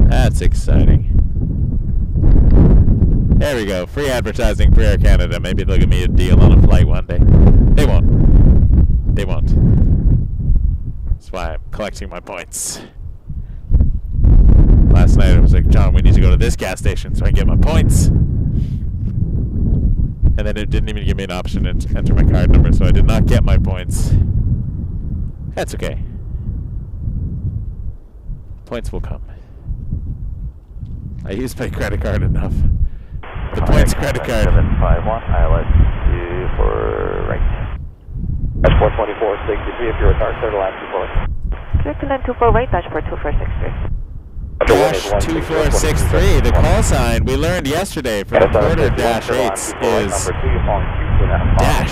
That's exciting. There we go. Free advertising for Air Canada. Maybe they'll give me a deal on a flight one day. They won't. They won't. As That's why I'm collecting my points. Last night I was like, John, we need to go to this gas station so I can get my points. And then it didn't even give me an option to enter my card number, so I did not get my points. That's okay. Points will come. I used my credit card enough. The points credit card. 751, ILS 2 for right. That's 42463 if you're retarded, clear to land 24. Clear to land 24 right, dashboard 2463. Dash 2463, the call sign we learned yesterday from the quarter dash 8s is dash.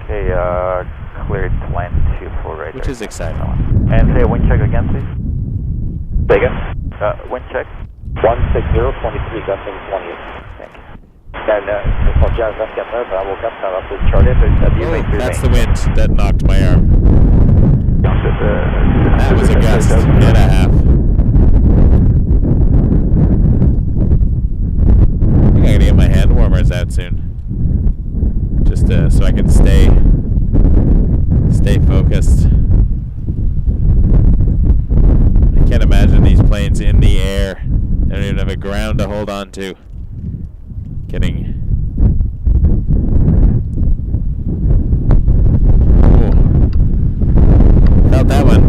Okay, cleared to land 24 right. Which is exciting. And say a wind check again, please. Say again? Wind check. 16023, gusting 28. Thank you. That's the wind that knocked my arm. That was a gust and a half. I think I gotta get my hand warmers out soon. Just so I can stay focused. I can't imagine these planes in the air. They don't even have a ground to hold on to. Getting... Ooh. Felt that one.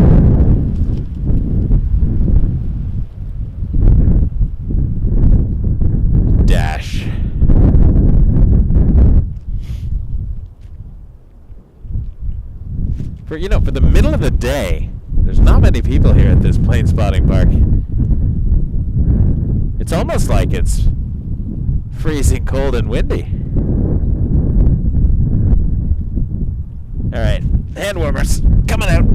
Dash. For the middle of the day, there's not many people here at this plane spotting park. It's almost like it's freezing cold and windy. Alright, hand warmers, coming out.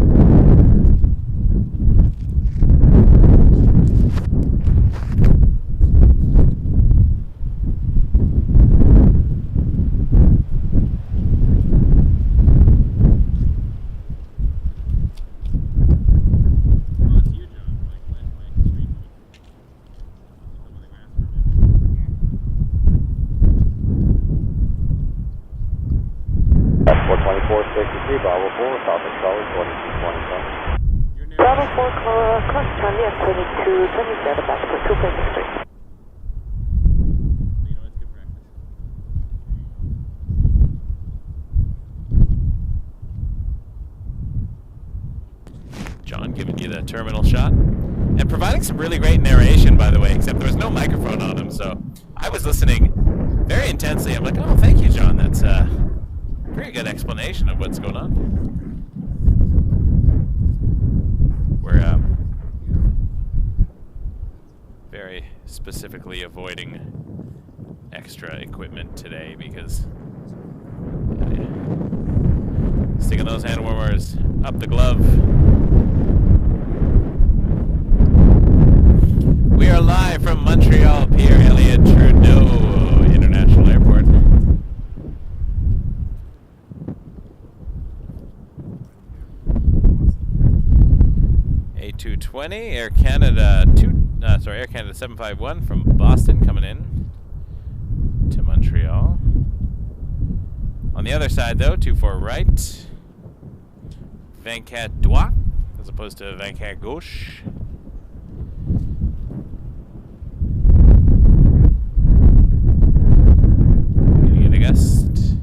Bravo 4, cross Charlie at 2227, dashboard 2.63. John giving you the terminal shot and providing some really great narration, by the way, except there was no microphone on him, so I was listening very intensely. I'm like, oh, thank you, John. That's a pretty good explanation of what's going on. We're very specifically avoiding extra equipment today because sticking those hand warmers up the glove. We are live from Montreal Trudeau International Airport. A220 Air Canada Air Canada 751 from Boston coming in to Montreal. On the other side though, 24 right. Venkat droit as opposed to Venkat gauche. Gonna get a gust.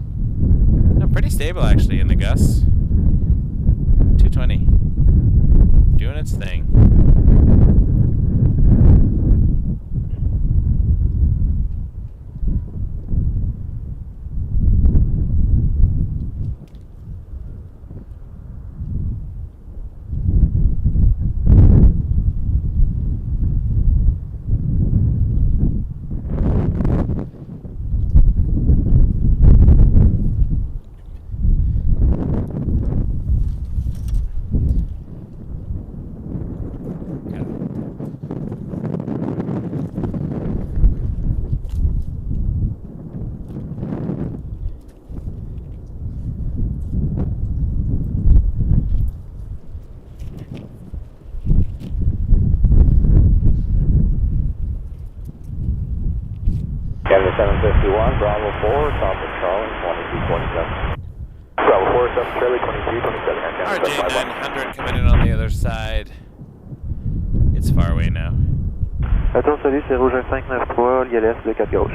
No, pretty stable actually in the gusts. 220. Doing its thing. Bravo 4, 7 Charlie, 23, 27. RJ 900 coming in on the other side. It's far away now. Attends, salut, c'est Rouge 593, ILS de 4 gauche.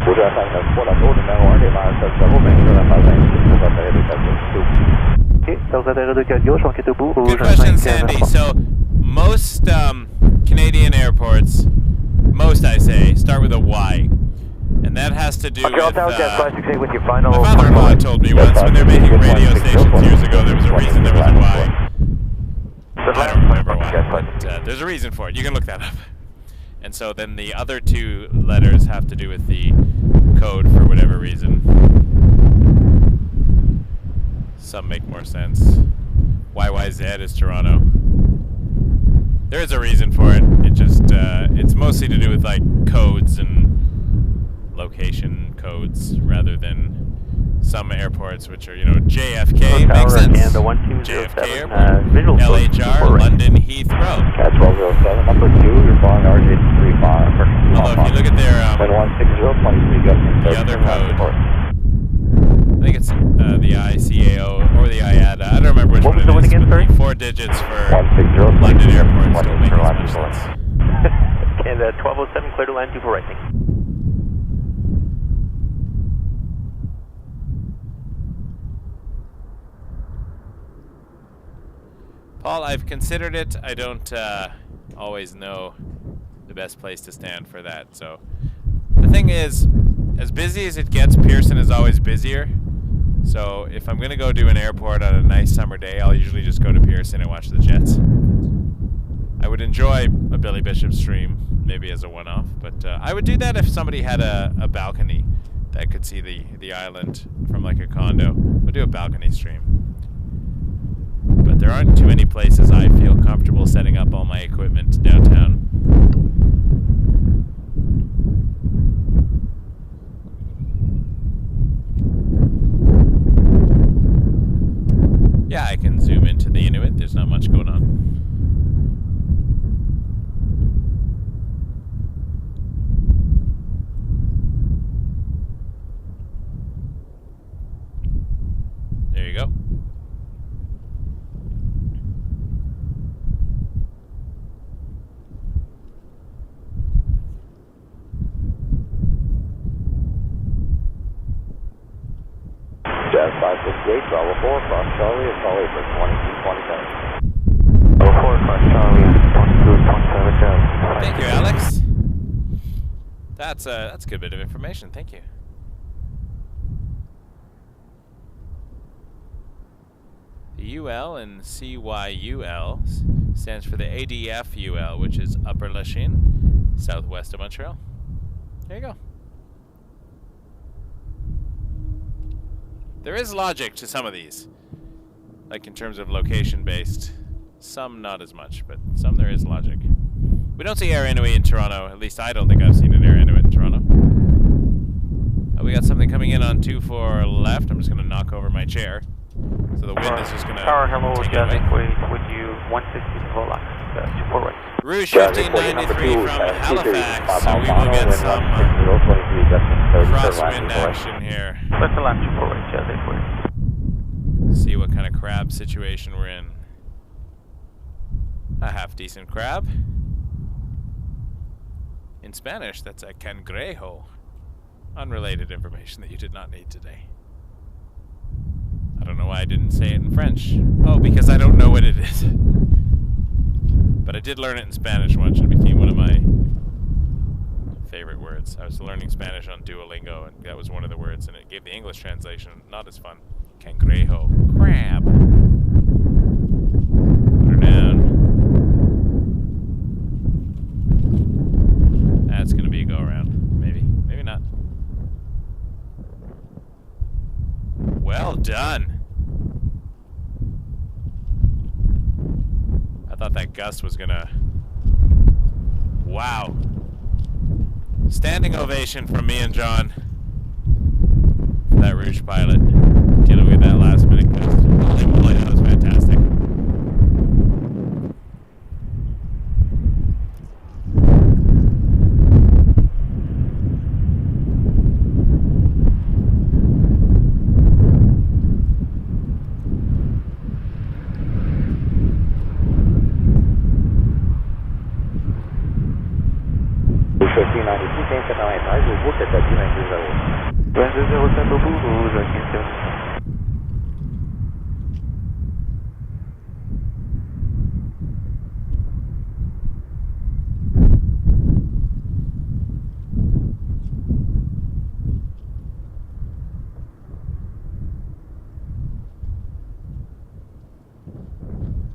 Rouge 593, la tour numéro 1, démarre 7 0, bien sûr, la phase 26, pour atterrir de 4 gauche. Ok, ça vous atterrir de 4 gauche, on quitte au bout. Good question, Sandy. So, most Canadian airports, most I say, start with a Y. And that has to do with, Jet 568 with your final. my father-in-law told me once when they were making radio stations years ago, there was a reason there was a Y. I don't remember why, but there's a reason for it. You can look that up. And so then the other two letters have to do with the code for whatever reason. Some make more sense. YYZ is Toronto. There is a reason for it. It just, it's mostly to do with like codes and location codes rather than some airports which are, you know, JFK, makes sense. JFK Airport, LHR, London Heathrow. Cat 1207, number 2, you're flying RJ 35. Although if you look at their, 160, 23, the other code, I think it's the ICAO or the IATA, I don't remember which one it is, again, but the 4 digits for 160, London airports don't make as much sense. And 1207, clear to land 2 for right. Paul, I've considered it. I don't always know the best place to stand for that. So the thing is, as busy as it gets, Pearson is always busier. So if I'm going to go do an airport on a nice summer day, I'll usually just go to Pearson and watch the jets. I would enjoy a Billy Bishop stream, maybe as a one-off, but I would do that if somebody had a balcony that could see the island from like a condo. We'll do a balcony stream. But there aren't too many places I feel comfortable setting up all my equipment downtown. Yeah, I can zoom into the Inuit. There's not much going on. There you go. Jazz 568, Bravo 4, cross Charlie, and Charlie for 2227. Bravo 4, cross Charlie, 2227, Jazz. Thank you, Alex. That's a good bit of information. Thank you. The UL in CYUL stands for the ADF UL, which is Upper Lachine, southwest of Montreal. There you go. There is logic to some of these, like in terms of location-based. Some not as much, but some there is logic. We don't see Air Inuit in Toronto. At least I don't think I've seen an Air Inuit in Toronto. We got something coming in on 24 left. I'm just going to knock over my chair. So the wind is just going to Tower, hello, take it Jazz, away. would you 160 full left, 24 right. Rouge 1593 from Halifax, so we will get some crosswind action here. Let's land 24 right, Jazz 840. See what kind of crab situation we're in. A half decent crab. In Spanish, that's a cangrejo. Unrelated information that you did not need today. I don't know why I didn't say it in French. Oh, because I don't know what it is. But I did learn it in Spanish once, and it became one of my favorite words. I was learning Spanish on Duolingo, and that was one of the words, and it gave the English translation not as fun. Cangrejo. Crab. Put her down. That's going to be a go-around. Maybe. Maybe not. Well done. I thought that gust was gonna... Wow. Standing ovation from me and John for that Rouge pilot dealing with that last minute gust. Holy moly, that was fantastic. Planifié 1593, au bout, c'est à 22 2207 au bout, Rouge 15.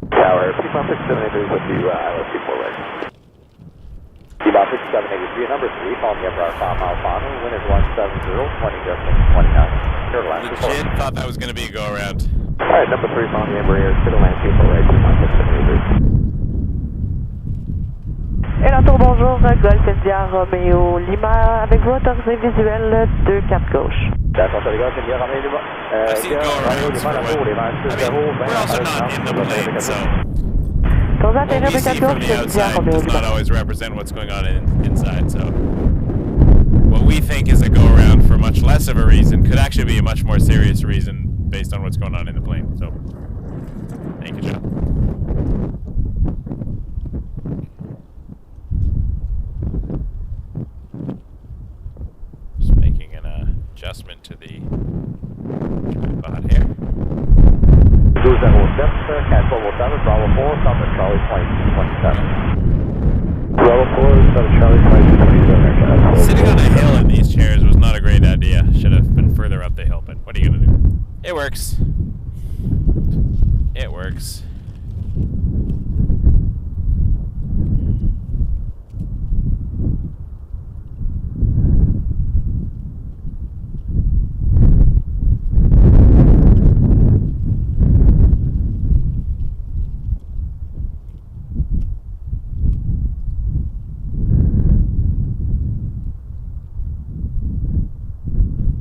Tower, P-Bound 6783 with the LSC4 right. P-Bound 6783, number 3, following the Embraer 5 mile final, wind is 170, 20 distance 29. Carolina, Legit thought that was going to be a go around. Alright, number 3, following the Embraer, Carolina 24 right, P-Bound 6783. Et l'entour, bonjour, Golf India Romeo Lima, avec vous autorisé visuel 24 gauche. I've seen go arounds for what, we're also not in the plane, so what we see from the outside does not always represent what's going on inside, so what we think is a go around for much less of a reason could actually be a much more serious reason based on what's going on in the plane, so thank you, John. Just making an adjustment to the tripod here. 207, cancel 7, Bravo 4, Summit Charlie 2027. Bravo 4, Summit Charlie 2027. Sitting on a hill in these chairs was not a great idea. Should have been further up the hill, but what are you gonna do? It works. It works.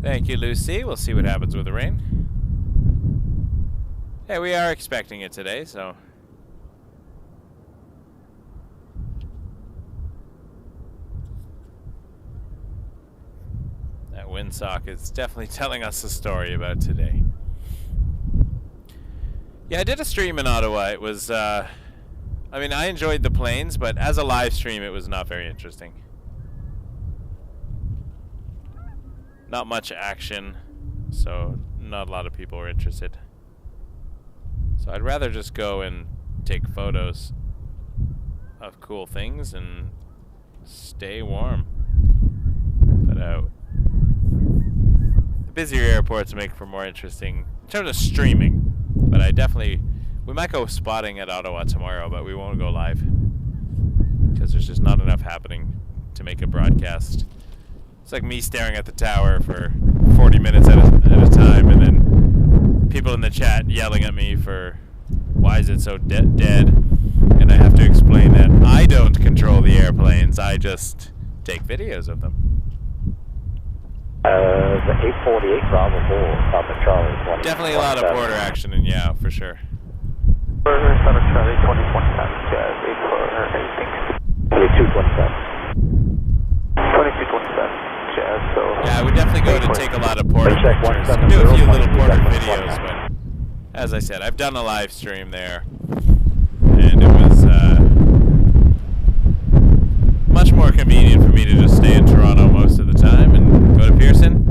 Thank you, Lucy. We'll see what happens with the rain. Hey, we are expecting it today, so... that windsock is definitely telling us a story about today. Yeah, I did a stream in Ottawa. It was, I mean, I enjoyed the planes, but as a live stream, it was not very interesting. Not much action, so not a lot of people were interested. So I'd rather just go and take photos of cool things and stay warm. But the busier airports make for more interesting in terms of streaming. But we might go spotting at Ottawa tomorrow, but we won't go live because there's just not enough happening to make a broadcast. It's like me staring at the tower for 40 minutes at a time, and then people in the chat yelling at me for why is it so dead, and I have to explain that I don't control the airplanes, I just take videos of them. The 848 Bravo 4, Southern Charlie 20. Definitely a lot of border action in Yao, for sure. Southern Charlie 2027, Jazz 8 for 2227. 2227. So yeah, I would definitely go to take a lot of porter pictures. I do a few little porter videos, but as I said, I've done a live stream there, and it was much more convenient for me to just stay in Toronto most of the time and go to Pearson.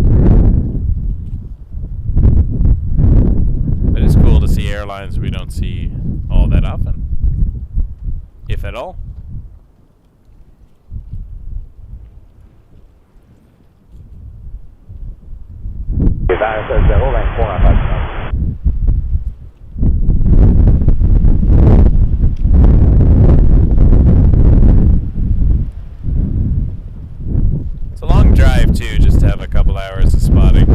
But it's cool to see airlines we don't see all that often, if at all. It's a long drive too, just to have a couple hours of spotting,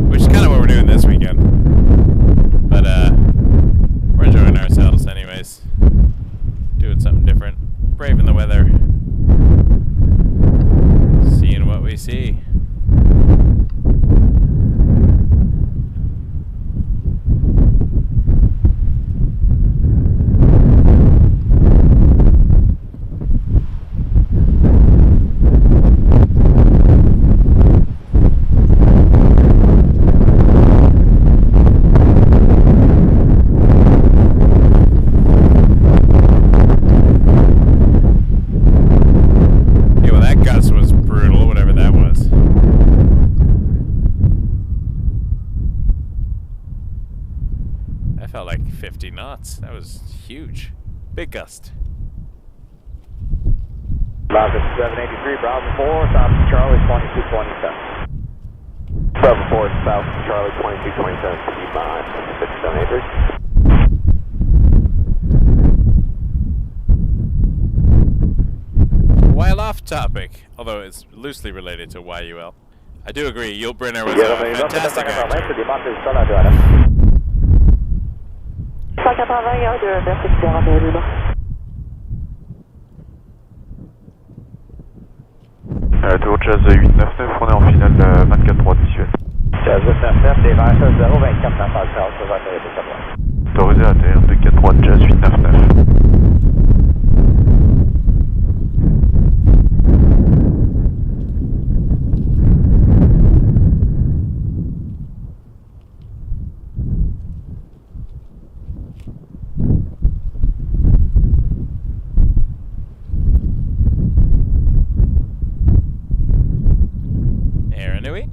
which is kind of what we're doing this weekend. But we're enjoying ourselves anyways, doing something different, braving the weather, seeing what we see. 50 knots. That was huge. Big gust. Bravo 783, Bravo 4, South Charlie 2227. Bravo 4, South Charlie 2227, keep on 6783. While off topic, although it's loosely related to YUL, I do agree, Yul Brynner was a fantastic actor. 181 de merci de rappel. Tour Jazz 899, on est en finale 24-3 visuel. Jazz 899, des vers 024 dans le Charles, ça va atterrir de savoir. Autorisé à atterrir 243 Jazz 899. Inuit.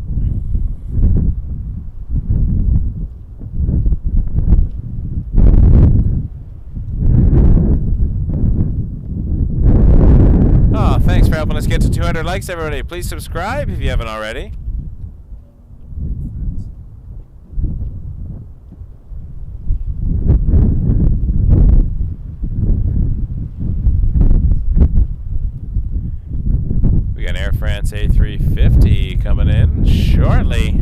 Oh, thanks for helping us get to 200 likes, everybody. Please subscribe if you haven't already. We got Air France A350 coming in shortly.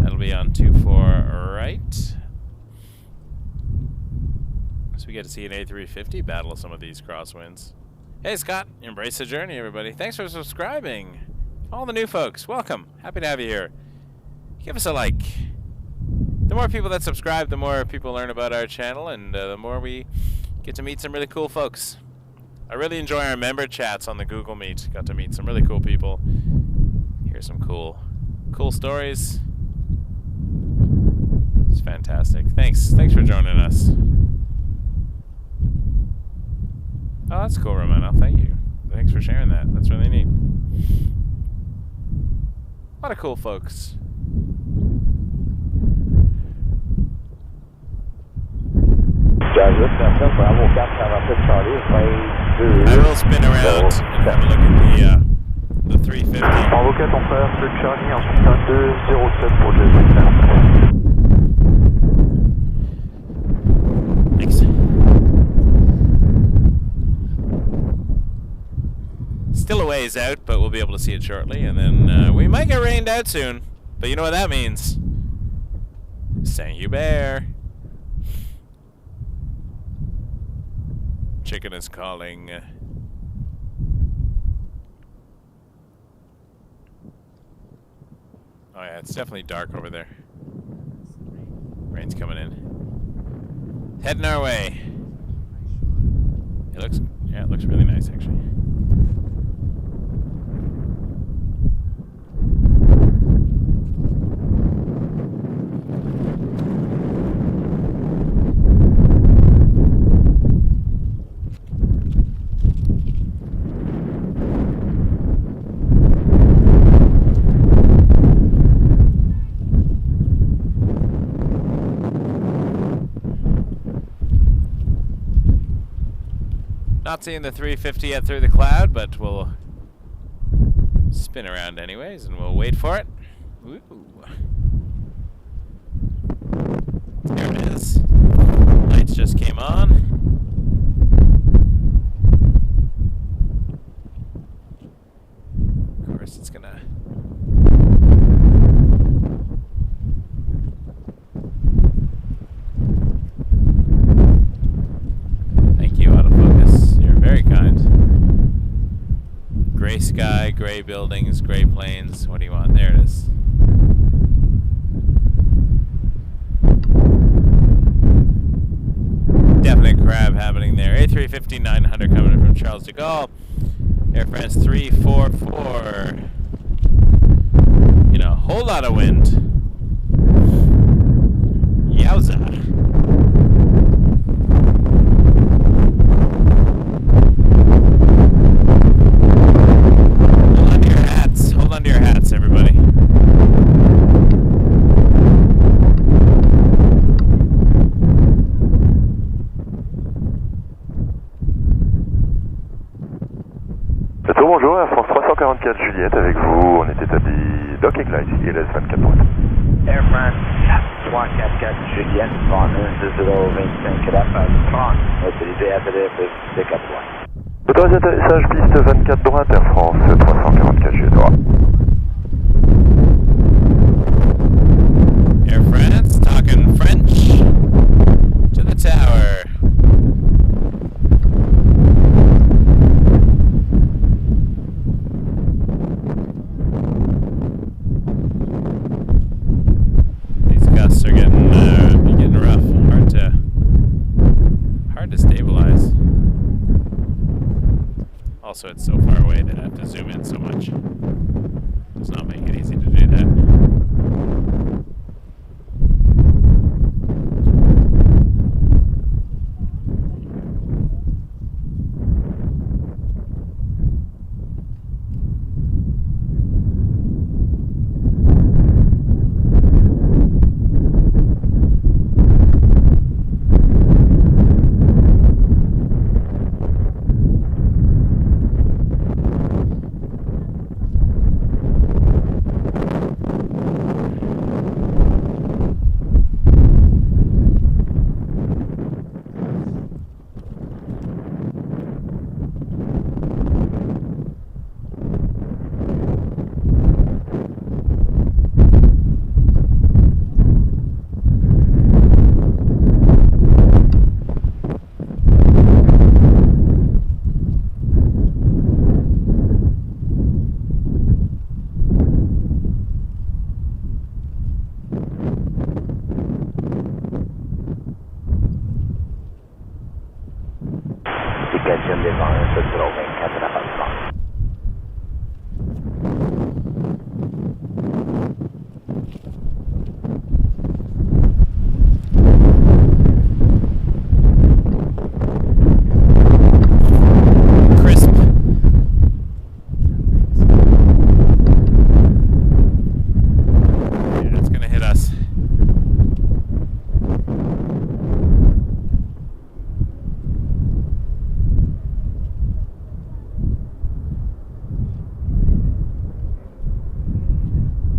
That'll be on 24 right. So we get to see an A350 battle some of these crosswinds. Hey Scott, embrace the journey, everybody. Thanks for subscribing. All the new folks, welcome. Happy to have you here. Give us a like. The more people that subscribe, the more people learn about our channel, and the more we get to meet some really cool folks. I really enjoy our member chats on the Google Meet. Got to meet some really cool people. Hear some cool stories. It's fantastic. Thanks for joining us. Oh, that's cool, Romano. Thank you. Thanks for sharing that. That's really neat. A lot of cool folks. Jazz 899, Bravo 4, Charlie, I will spin around and have a look at the 350. Bravo 4, on traverse le Charlie, ensuite un 207 pour Jazz 899. Thanks. Still a ways out, but we'll be able to see it shortly, and then we might get rained out soon. But you know what that means. Saint-Hubert. Chicken is calling. Oh yeah, it's definitely dark over there. Rain's coming in. Heading our way. It looks really nice actually. Not seeing the 350 yet through the cloud, but we'll spin around anyways, and we'll wait for it. Ooh. There it is. Lights just came on. Of course, it's gonna... Very kind. Gray sky, gray buildings, gray planes. What do you want? There it is. Definite crab happening there. A350 900 coming in from Charles de Gaulle. Air France 344. You know, whole lot of wind. Yowza. Hold on to your hats, everybody. Bateau, bonjour, Air France 344 Juliette avec vous. On est établi Dock et Glide, ILS 24 droite. Air France 344 Juliette, Bonheur 2025 Québec, France, autorisé à atterrir de 4 droite. Autorisé atterrissage piste 24 droite, Air France 344 Juliette droite. Air France, talking French to the tower. These gusts are getting rough. Hard to stabilize. Also, it's so far away that I have to zoom in so much. Does not make it easy to do that.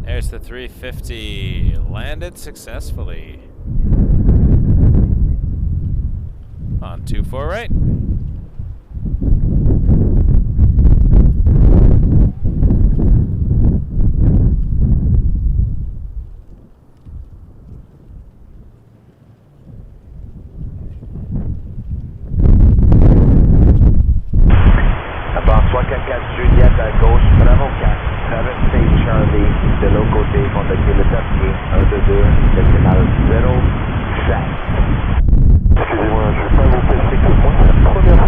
There's the 350 landed successfully on 24 right. Juliette à gauche, Bravo 4, traversez Charlie, de l'autre côté, contactez le tapier, 122, décimal 07. Excusez-moi, je ne vais pas vous tester que moi, c'est la toute première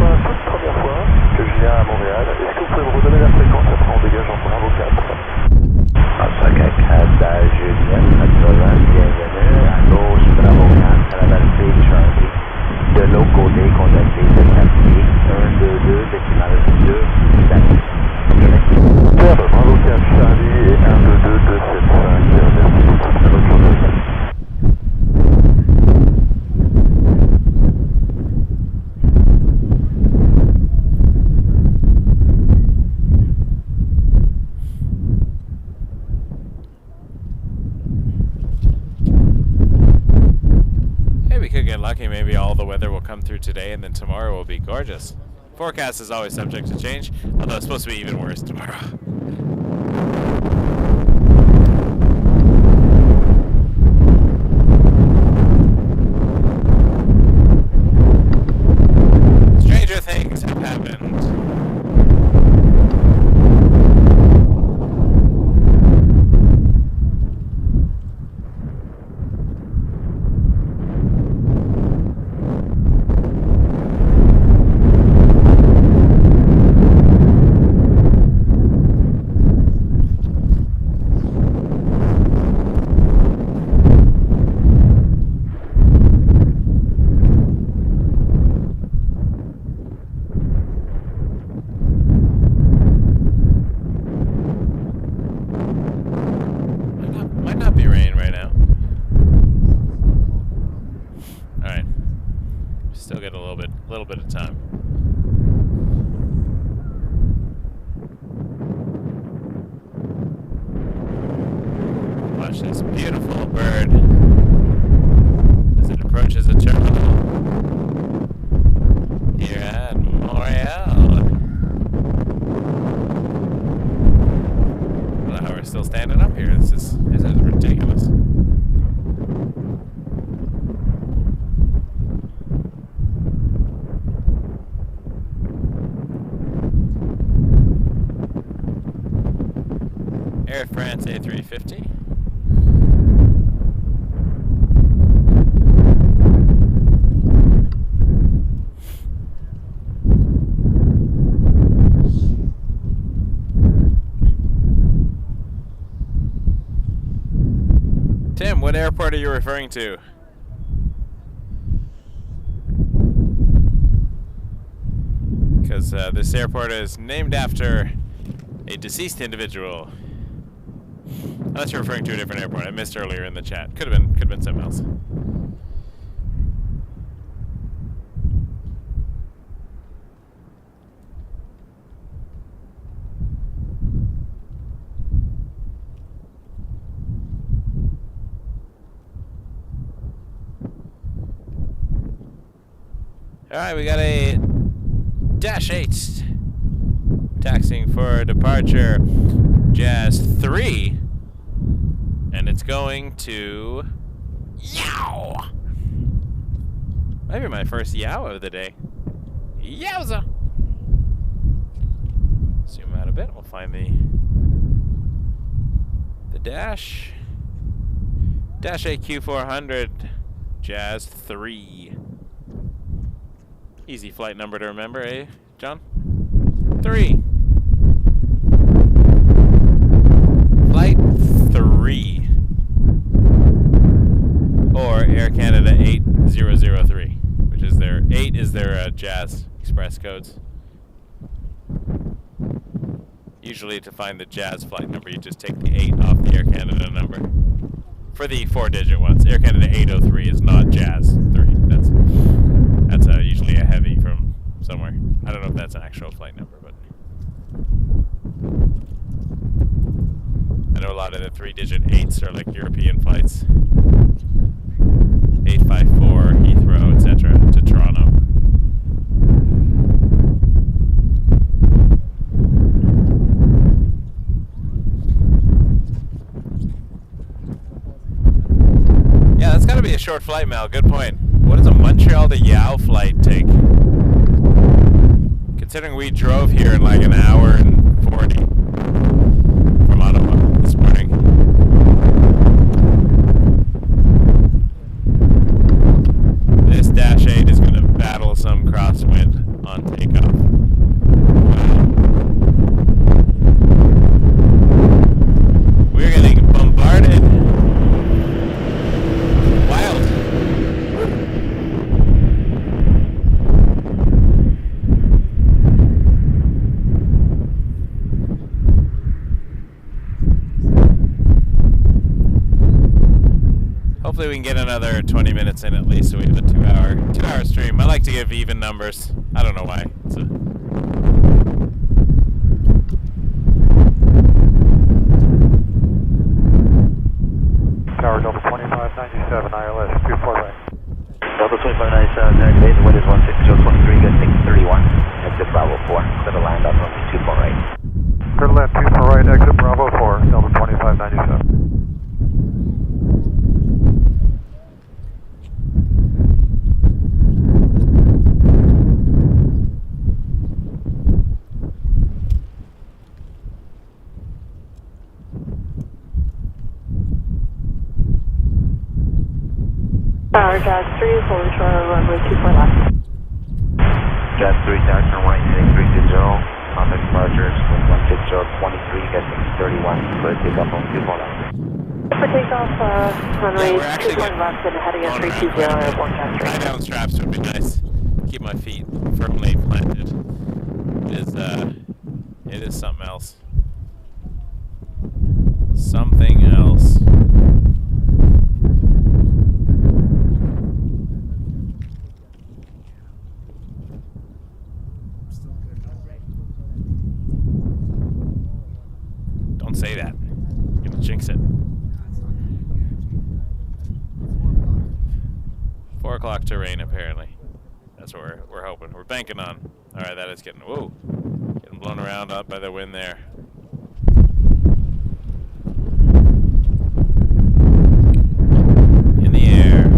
fois que je viens à Montréal. Est-ce que vous pouvez me redonner la fréquence, après on dégage en Bravo 4. à Juliette, 80, bienvenue, à gauche, Bravo 4, traversez Charlie, de l'autre côté, contactez le tapier, 122, décimal 2, 7. Bravo 4 Charlie et 122 275. Merci beaucoup. Très bonne journée. Hey, we could get lucky. Maybe all the weather will come through today, and then tomorrow will be gorgeous. Forecast is always subject to change, although it's supposed to be even worse tomorrow. Stranger things have happened. this beautiful bird as it approaches the terminal here at Montreal. I don't know how we're still standing up here. This is ridiculous. Air France A350. Tim, what airport are you referring to? Because this airport is named after a deceased individual. Unless you're referring to a different airport. I missed earlier in the chat. Could have been something else. Alright, we got a Dash 8 taxiing for departure Jazz 3. And it's going to yow! Maybe my first yow of the day. Yowza! Zoom out a bit. We'll find the dash. Dash AQ400 Jazz 3. Easy flight number to remember, eh, John? 3. Flight 3. Or Air Canada 8003, which is their 8 is their Jazz Express codes. Usually to find the Jazz flight number, you just take the 8 off the Air Canada number. For the 4-digit ones, Air Canada 803 is not Jazz 3. That's usually a heavy from somewhere. I don't know if that's an actual flight number, but I know a lot of the 3-digit 8s are like European flights. 854, Heathrow, etc. to Toronto. Yeah, that's gotta be a short flight, Mel. Good point. What does a Montreal to Yao flight take? Considering we drove here in like an hour and 40 from Ottawa this morning. This Dash 8 is going to battle some crosswind on takeoff. Wow. We're getting bombarded. Wild. Hopefully we can get another 20 minutes in at least, so we have a 2-hour stream. I like to give even numbers. I don't know why. It's a Tower Delta 2597, ILS 24 right. Delta 2597, activate. The wind is 16023, gusting 31. Exit Bravo 4. Clear to land on runway 24 right. Clear to land 24 right, exit Bravo 4, Delta 2597. Tower Jazz 3 is holding short on runway 24 left. Jazz 3, taxi runway 330. On the departures, 16023, gusting 31. Clear takeoff on 24 left. For takeoff, runway we're actually 24 left and heading at 320 airborne Jazz 3. tie down straps would be nice. Keep my feet firmly planted. It is something else. Something else. Don't say that. You're gonna jinx it. o'clock to rain, apparently. That's what we're hoping. We're banking on. All right, that is getting, whoa, getting blown around up by the wind there. In the air.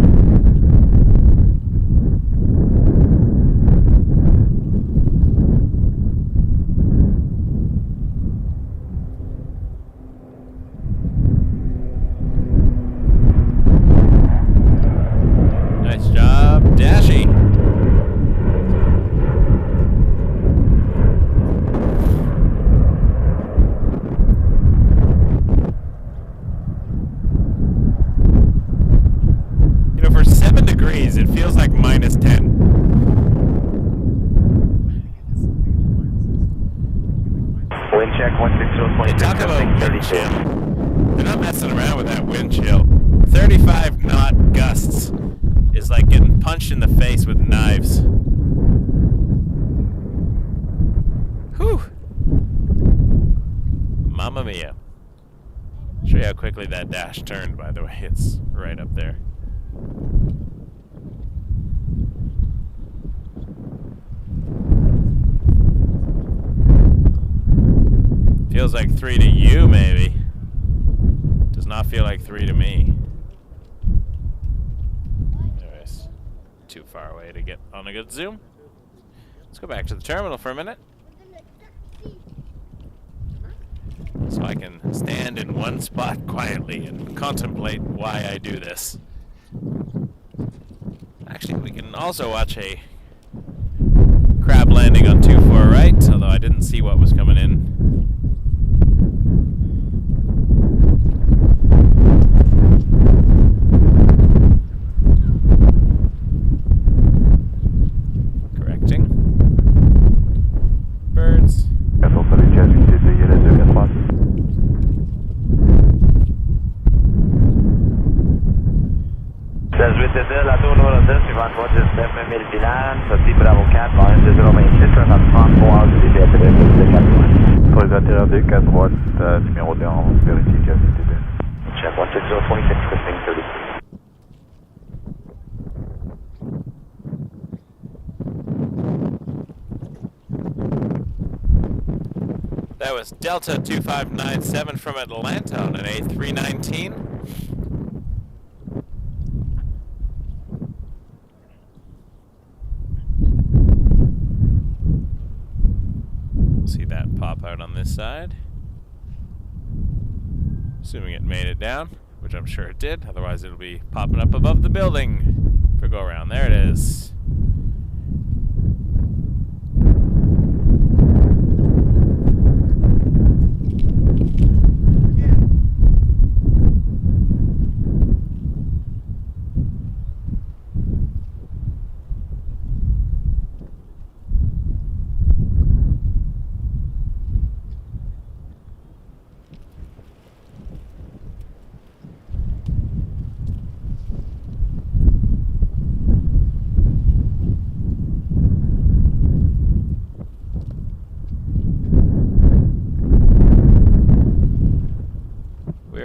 Nice job, Dashy. You know, for 7 degrees, it feels like minus 10. Wind check 160.6. They talk about wind chill. They're not messing around with that wind chill. 35 knot gusts is like getting punched in the face with knives. Whew. Mamma mia. Show you how quickly that dash turned, by the way. It's right up there. Feels like 3 to you, maybe. Does not feel like 3 to me. Anyways, too far away to get on a good zoom. Let's go back to the terminal for a minute. So I can stand in one spot quietly and contemplate why I do this. Actually, we can also watch a crab landing on 24 right, although I didn't see what was coming in. Correcting. Birds. La tour numéro 10, suivant 319 000 bilan, sortie Bravo 4, volume de 026, 33 heures de DBS de 4 points. Pour les atterrir de 4 droite, numéro 2 en vérifié KCTB. Check 160.26, cresting 30. That was Delta 2597 from Atlanta on an A319. See that pop out on this side. Assuming it made it down, which I'm sure it did. Otherwise it'll be popping up above the building for go around. There it is.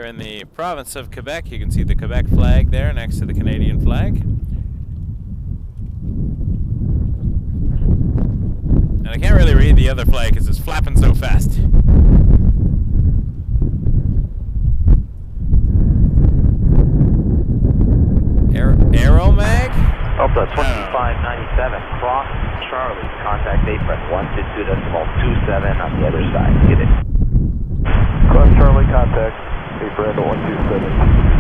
In the province of Quebec, you can see the Quebec flag there next to the Canadian flag. And I can't really read the other flag because it's flapping so fast. Aeromag? Delta 2597, cross Charlie, contact APRES 122.27 on the other side. Get it. Cross Charlie, contact. Brand 127,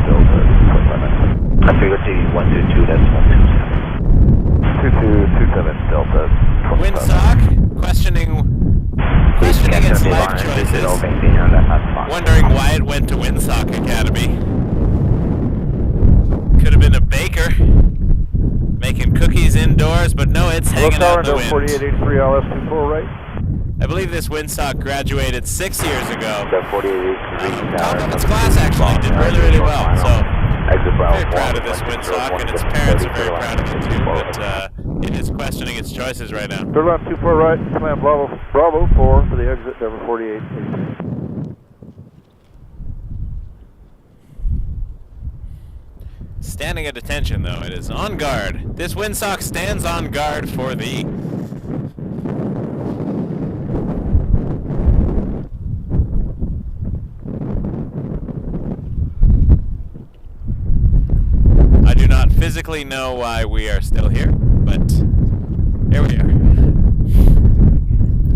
Delta 2597. I figured to 122.27. 2227, Delta 2597. Windsock, questioning its life choices, wondering why it went to Windsock Academy. Could have been a baker, making cookies indoors, but no, it's hanging out in the wind. 4883 LS24 right. I believe this Windsock graduated 6 years ago. Top of its class, actually. Did really, really well. So, very proud of this Windsock, and its parents are very proud of it too. But it is questioning its choices right now. Third left 24 right, command Bravo 4 for the exit, number 4883. Standing at attention, though. It is on guard. This windsock stands on guard for thee. I do not physically know why we are still here, but here we are.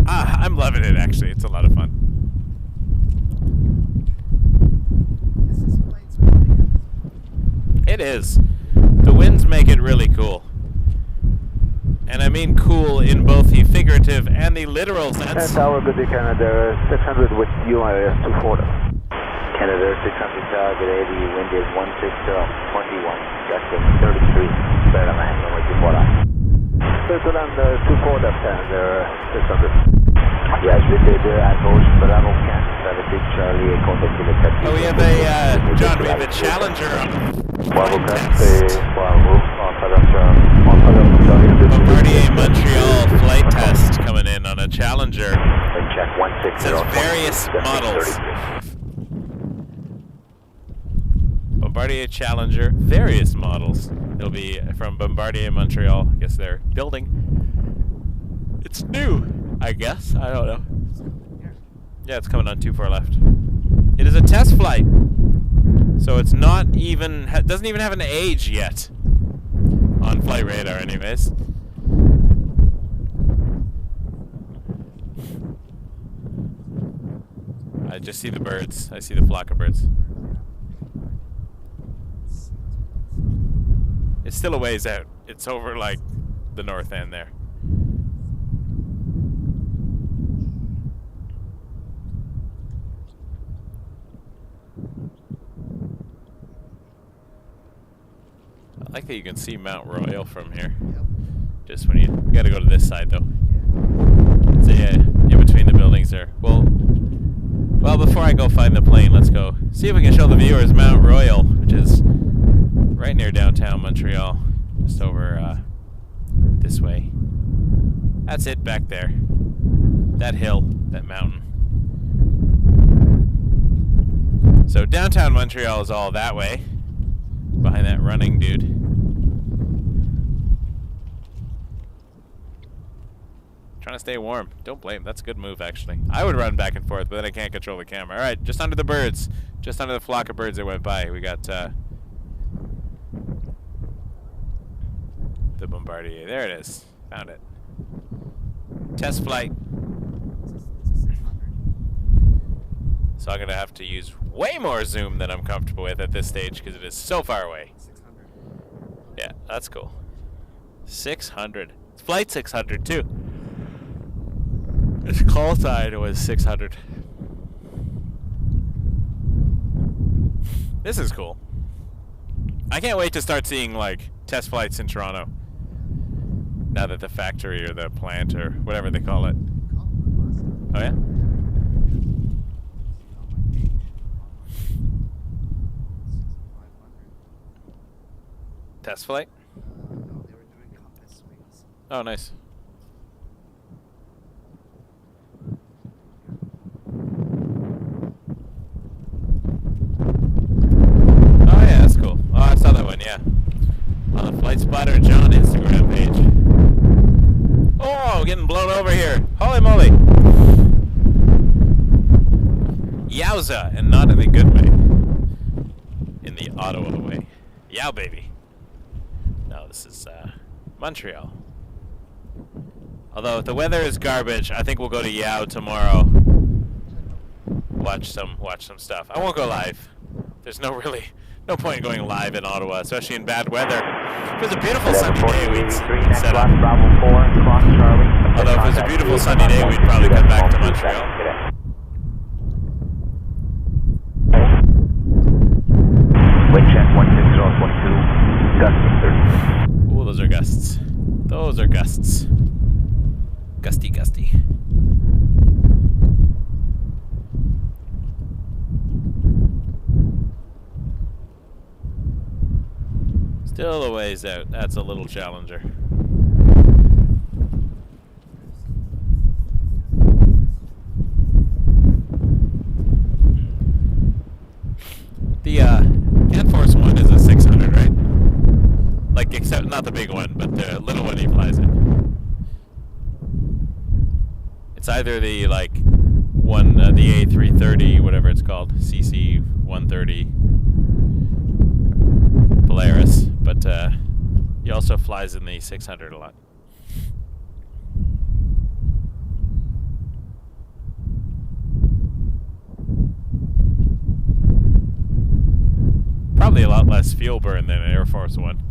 Ah, I'm loving it, actually. It's a lot of fun. It is. The winds make it really cool. And I mean cool in both the figurative and the literal sense. Tower, good day, Canada, 600 with you, IS 240. Canada 600 Tower, good day, the wind is 16021, gusting 33, better man, runway 24. Switzerland 24 left hand, 600. Yes, VT2 à gauche, Bravo 4, avec Charlie et contactez le 4. Oh, we have a, John, we have a Challenger on Bravo 4, c'est Bravo, Bombardier Montreal flight test coming in on a Challenger. Check 160. It says various models. Bombardier Challenger, various models. They'll be from Bombardier Montreal. I guess they're building. It's new, I guess. I don't know. Yeah, it's coming on 24 left. It is a test flight. So it's not even, doesn't even have an age yet. On flight radar, anyways. I just see the birds. I see the flock of birds. It's still a ways out. It's over, like, the north end there. I like that you can see Mount Royal from here. Just when you gotta go to this side, though. So yeah, in between the buildings there. Well, before I go find the plane, let's go see if we can show the viewers Mount Royal, which is right near downtown Montreal, just over this way. That's it back there. That hill, that mountain. So downtown Montreal is all that way, behind that running dude. Trying to stay warm. Don't blame. That's a good move, actually. I would run back and forth, but then I can't control the camera. All right, just under the birds, just under the flock of birds that went by, we got the Bombardier. There it is. Found it. Test flight. So I'm gonna have to use way more zoom than I'm comfortable with at this stage because it is so far away. Yeah, that's cool. 600. It's flight 600 too. Its call sign was 600. This is cool. I can't wait to start seeing like test flights in Toronto. Now that the factory or the plant or whatever they call it. Oh yeah? Test flight? No, they were doing compass swings. Oh, nice. Oh yeah, that's cool. Oh, I saw that one, yeah. On the FlightSpotterJon Instagram page. Oh, getting blown over here. Holy moly. Yowza, and not in the good way. In the Ottawa way. Yow, baby. No, this is Montreal. Although if the weather is garbage, I think we'll go to Yow tomorrow. Watch some stuff. I won't go live. There's no point in going live in Ottawa, especially in bad weather. If it was a beautiful sunny day, we'd set up. Although if it was a beautiful sunny day, we'd probably come back to Montreal. Wind check 160.2, gusting 30. Ooh, those are gusts. Those are gusts. Gusty, gusty. Still a ways out. That's a little Challenger. The Air Force One is a 600, right? Like, except not the big one, but the little one he flies in. It's either the, like, one, the A330, whatever it's called, CC-130 Polaris, but he also flies in the 600 a lot. Probably a lot less fuel burn than an Air Force One.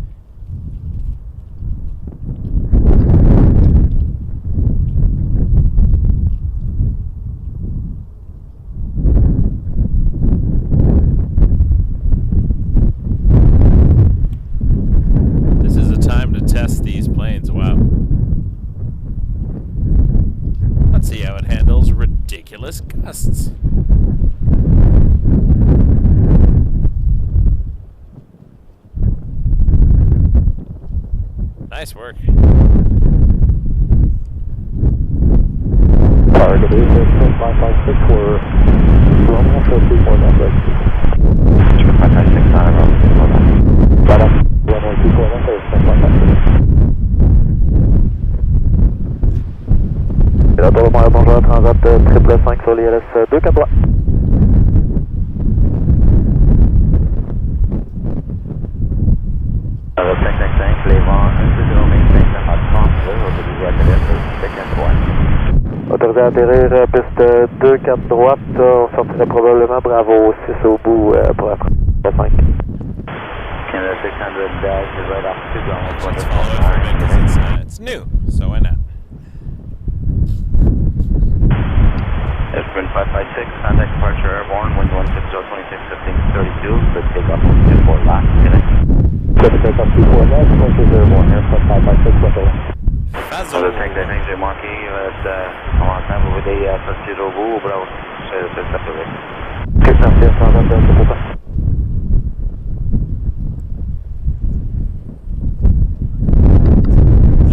This is a time to test these planes. Wow. Let's see how it handles ridiculous gusts. Nice work. Target is 556, we're running for 24 left. 556 on a road. Right up, runway 24 left, there's 556. Pilote Montréal, bonjour, Transat 555 sur l'ILS 243. Les vents 1 autorisé à atterrir piste 2-4 droite, on sortirait probablement Bravo 6 au bout pour la 5. Canada 600 dash is right off to ground. Let's follow it for a bit because it's new, so why not? Sprint 556, contact departure airborne, wind 160, 26, 15, 32, let's take off 24 left, connect. Let's take off 24 left, approaches airborne, airport 556, left over. Sur le 5 des j'ai manqué, en rentrant, vous voulez sortir au bout, ou bravo, c'est ça peut être. Ok, merci, 122, c'est pour ça.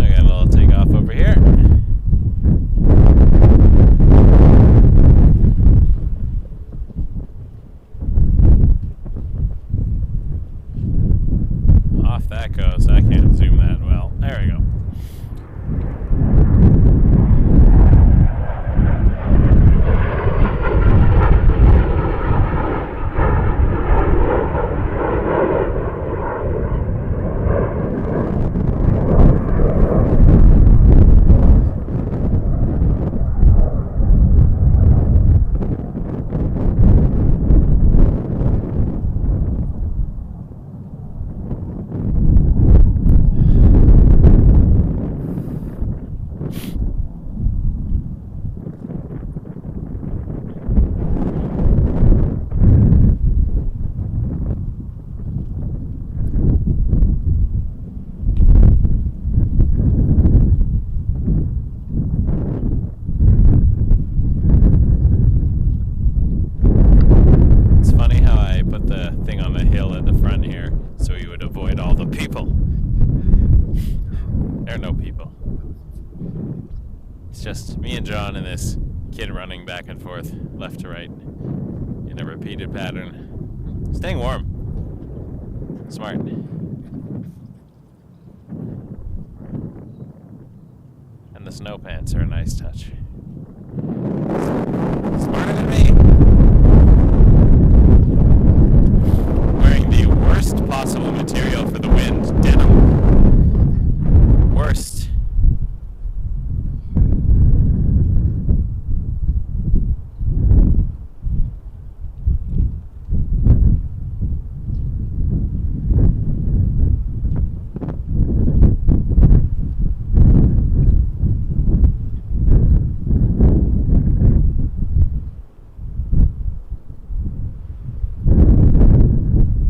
I got a little takeoff over here. Off that goes. I can't zoom that well. There we go. Just me and John and this kid running back and forth, left to right, in a repeated pattern. Staying warm. Smart. And the snow pants are a nice touch. Smarter than me. Wearing the worst possible material for the wind, denim. Worst.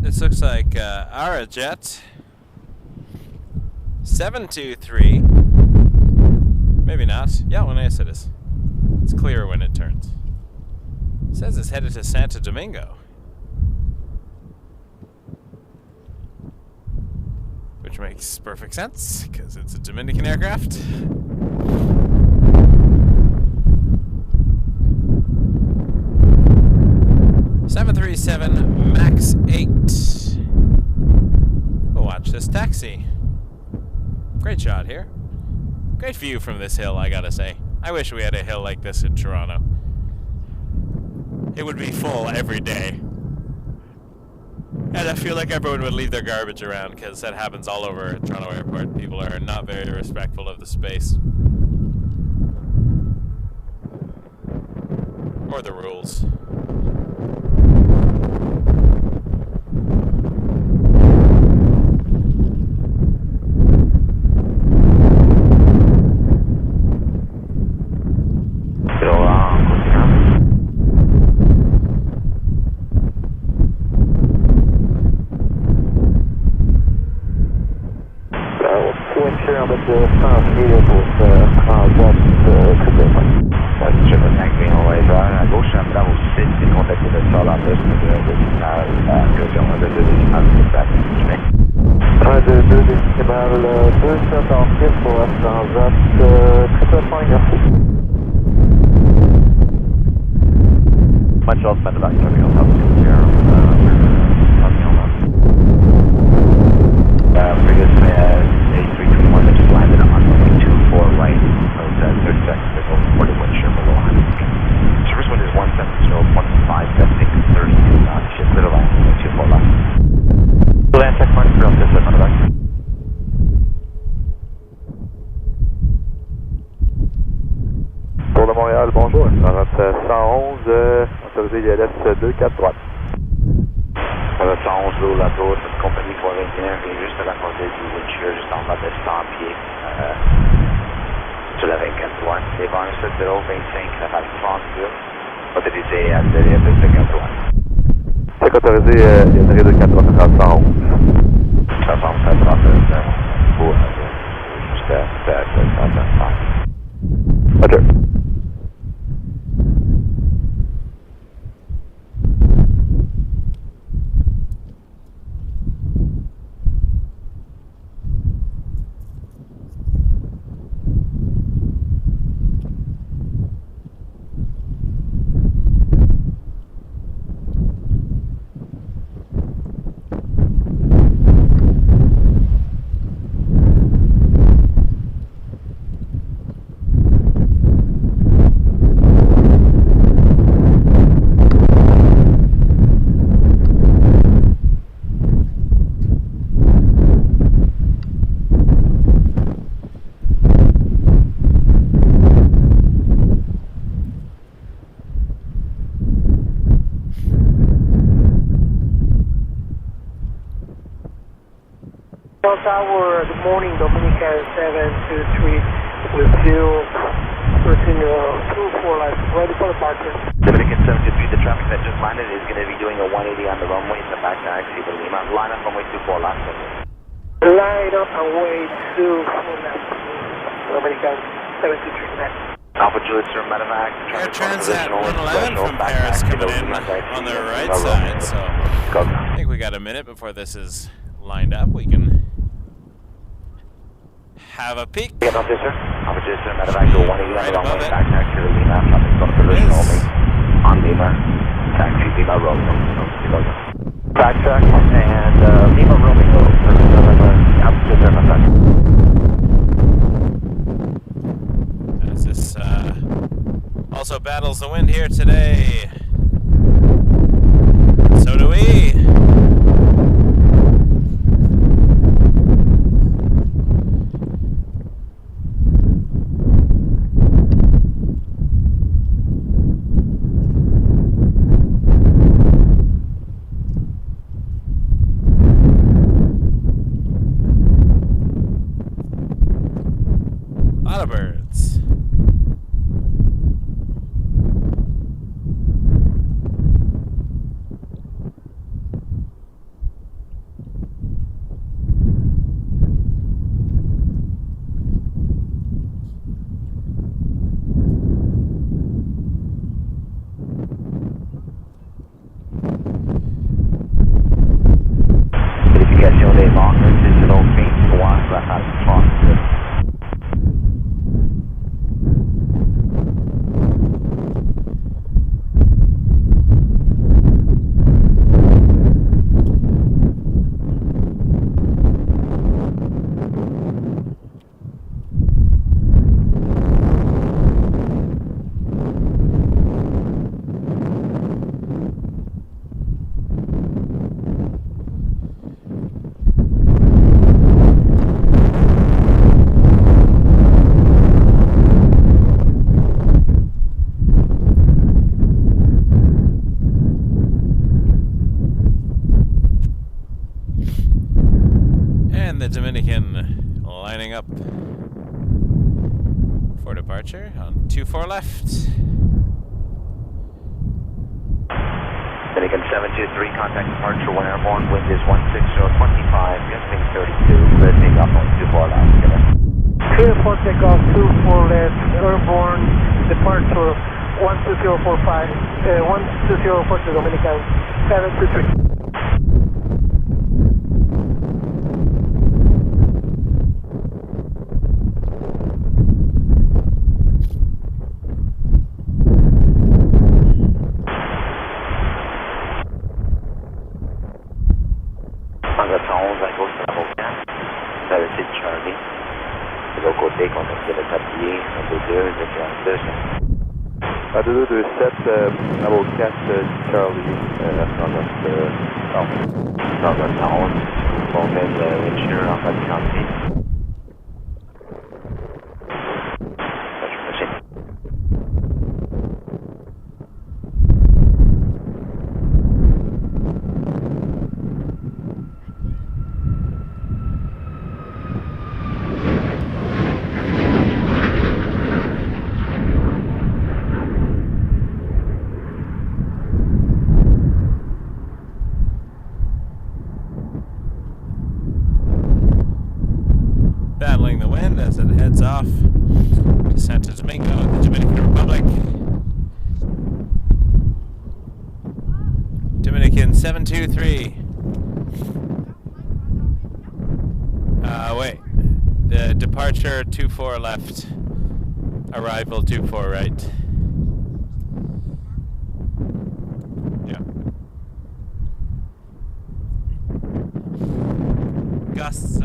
This looks like Arajet 723. Maybe not. Yeah, well, yes, it is. It's clearer when it turns. It says it's headed to Santo Domingo, which makes perfect sense because it's a Dominican aircraft. 737 MAX 8. We'll watch this taxi. Great shot here. Great view from this hill, I gotta say. I wish we had a hill like this in Toronto. It would be full every day. And I feel like everyone would leave their garbage around, because that happens all over Toronto Airport. People are not very respectful of the space. Or the rules. Tour de Montréal, bonjour. Transat 111, autorisé ILS 24 droite. Transat 111, l'eau, la tour, cette compagnie Puvirnituq vient juste de raccorder du windshield juste en bas de 100 pieds sur la 24 droite. Les vents 7025 à Frankfurt, autorisé à atterrir de 24 droite. C'est autorisé atterrir de 4 droite, 111. 111, droite, pour jusqu'à 105. Roger. Tower, good morning, Domingo 723 with you, 24 lights, ready for departure. Dominican 723, the traffic that just landed is going to be doing a 180 on the runway in the back taxi, but Lima, line up runway 24 last second. Line up and way 24 left, Dominican 723 next. Alpha Juliet, sir, medevac. Air Transat 111 from Paris coming in on the right side, so I think we got a minute before this is lined up. We can have a peek. Alpha Juliet, sir, medevac, go 180 on the runway, back taxi to Lima, traffic on position only, on Lima, taxi Lima Romeo. Backtrack and Lima Romeo, altitude 7. As this also battles the wind here today. So do we. A lot of birds. Dominican lining up for departure on 24 left. Dominican 723, contact departure, 1 airborne, wind is 16025, gusting 32, clear takeoff on 24 left, given. Clear for takeoff, 24 left, airborne, departure 12045, 12040 Dominican 723. À 2227, Bravo 4, Charlie, Transat 11, Montréal Winchester, en bas de County. Battling the wind as it heads off to Santo Domingo, the Dominican Republic. Dominican 723. Wait. The departure 24 left. Arrival 24 right. Yeah. Gusts.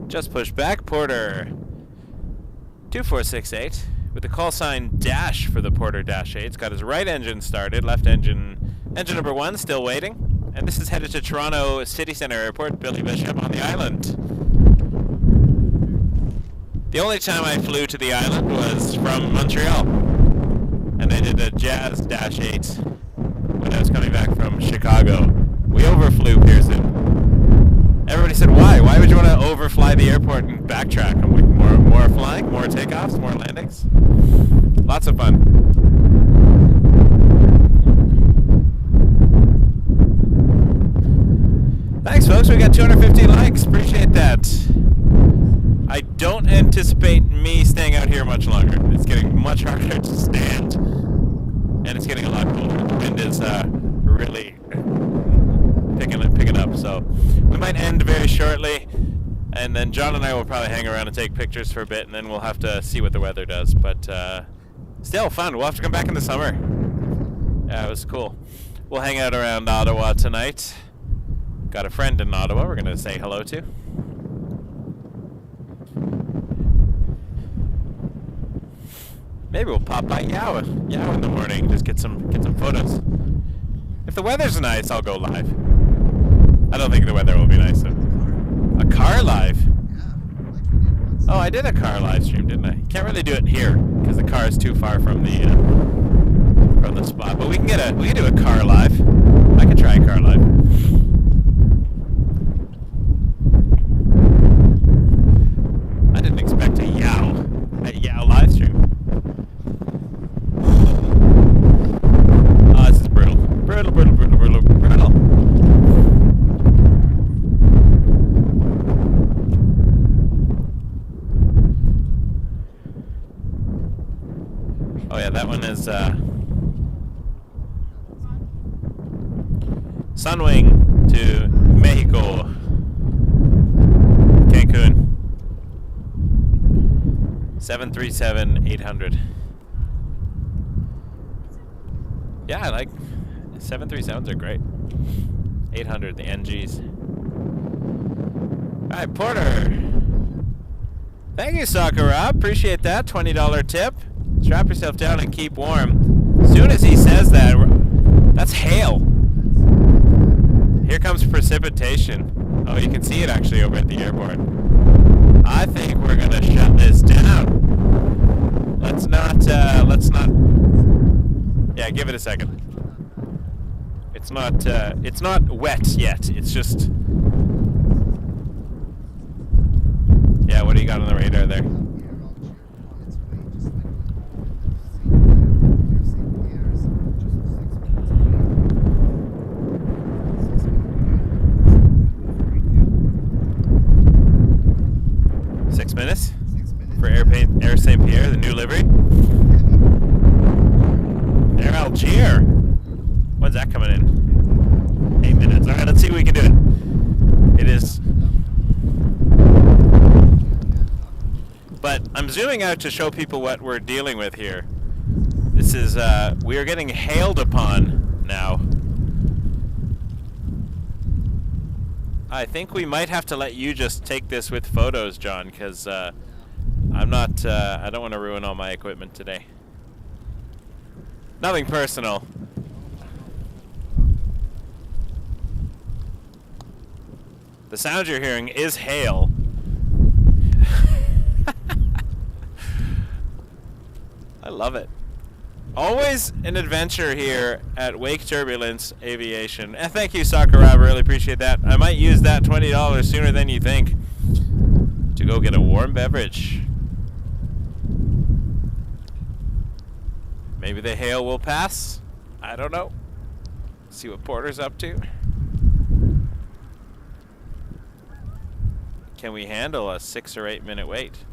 Just push back, Porter 2468 with the call sign dash for the Porter Dash 8. It's got his right engine started, left engine number 1 still waiting. And this is headed to Toronto City Centre Airport, Billy Bishop on the island. The only time I flew to the island was from Montreal. And I did a Jazz Dash 8 when I was coming back from Chicago. We overflew Pearson. Everybody said, why? Why would you want to overfly the airport and backtrack? I'm like, more flying, more takeoffs, more landings. Lots of fun. Thanks, folks. We got 250 likes. Appreciate that. I don't anticipate me staying out here much longer. It's getting much harder to stand. And it's getting a lot colder. The wind is really picking up, so we might end very shortly. And then John and I will probably hang around and take pictures for a bit, and then we'll have to see what the weather does. But still fun. We'll have to come back in the summer. Yeah, it was cool. We'll hang out around Ottawa tonight. Got a friend in Ottawa we're going to say hello to. Maybe we'll pop by Yow in the morning, just get some photos. If the weather's nice, I'll go live. I don't think the weather will be nice though. A car live? Oh, I did a car live stream, didn't I? Can't really do it here because the car is too far from the spot. But we can do a car live. I can try a car live. I didn't expect a Yow live stream. Oh, this is brutal. Brutal. Oh yeah, that one is Sunwing to Mexico, Cancun, 737-800. Yeah, I like 737s are great. 800, the NGs. All right, Porter. Thank you, Sakura. Appreciate that. $20 tip. Strap yourself down and keep warm. As soon as he says that, that's hail. Here comes precipitation. Oh, you can see it actually over at the airport. I think we're gonna shut this down. Let's not. Yeah, give it a second. It's not wet yet. It's just. Yeah, what do you got on the radar there? 6 minutes for Air St. Pierre, the new livery. Air Algier. When's that coming in? 8 minutes. All right, let's see if we can do it. It is. But I'm zooming out to show people what we're dealing with here. This is, we are getting hailed upon now. I think we might have to let you just take this with photos, John, because I'm not, I don't want to ruin all my equipment today. Nothing personal. The sound you're hearing is hail. I love it. Always an adventure here at Wake Turbulence Aviation. And thank you, Sakura. I really appreciate that. I might use that $20 sooner than you think to go get a warm beverage. Maybe the hail will pass. I don't know. See what Porter's up to. Can we handle a 6 or 8 minute wait?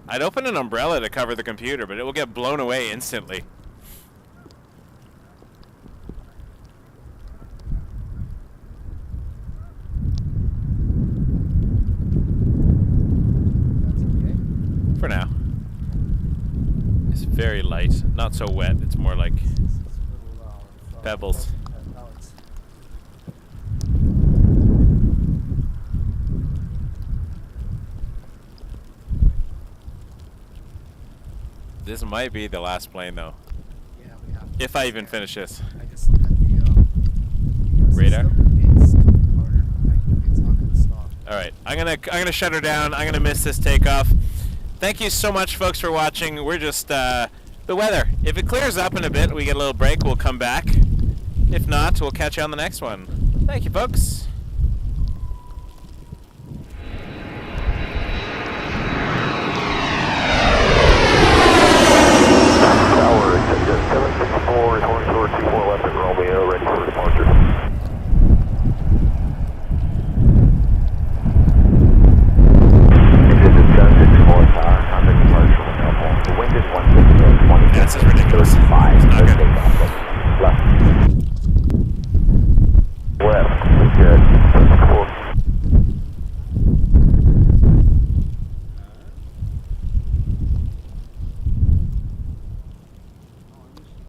I'd open an umbrella to cover the computer, but it will get blown away instantly. For now. It's very light, not so wet, it's more like pebbles. This might be the last plane though. Yeah, we have to. If I even finish this. I just looked at the radar. It's coming harder. It's not gonna stop. Alright, I'm gonna shut her down. I'm gonna miss this takeoff. Thank you so much, folks, for watching. We're just the weather. If it clears up in a bit, we get a little break, we'll come back. If not, we'll catch you on the next one. Thank you, folks.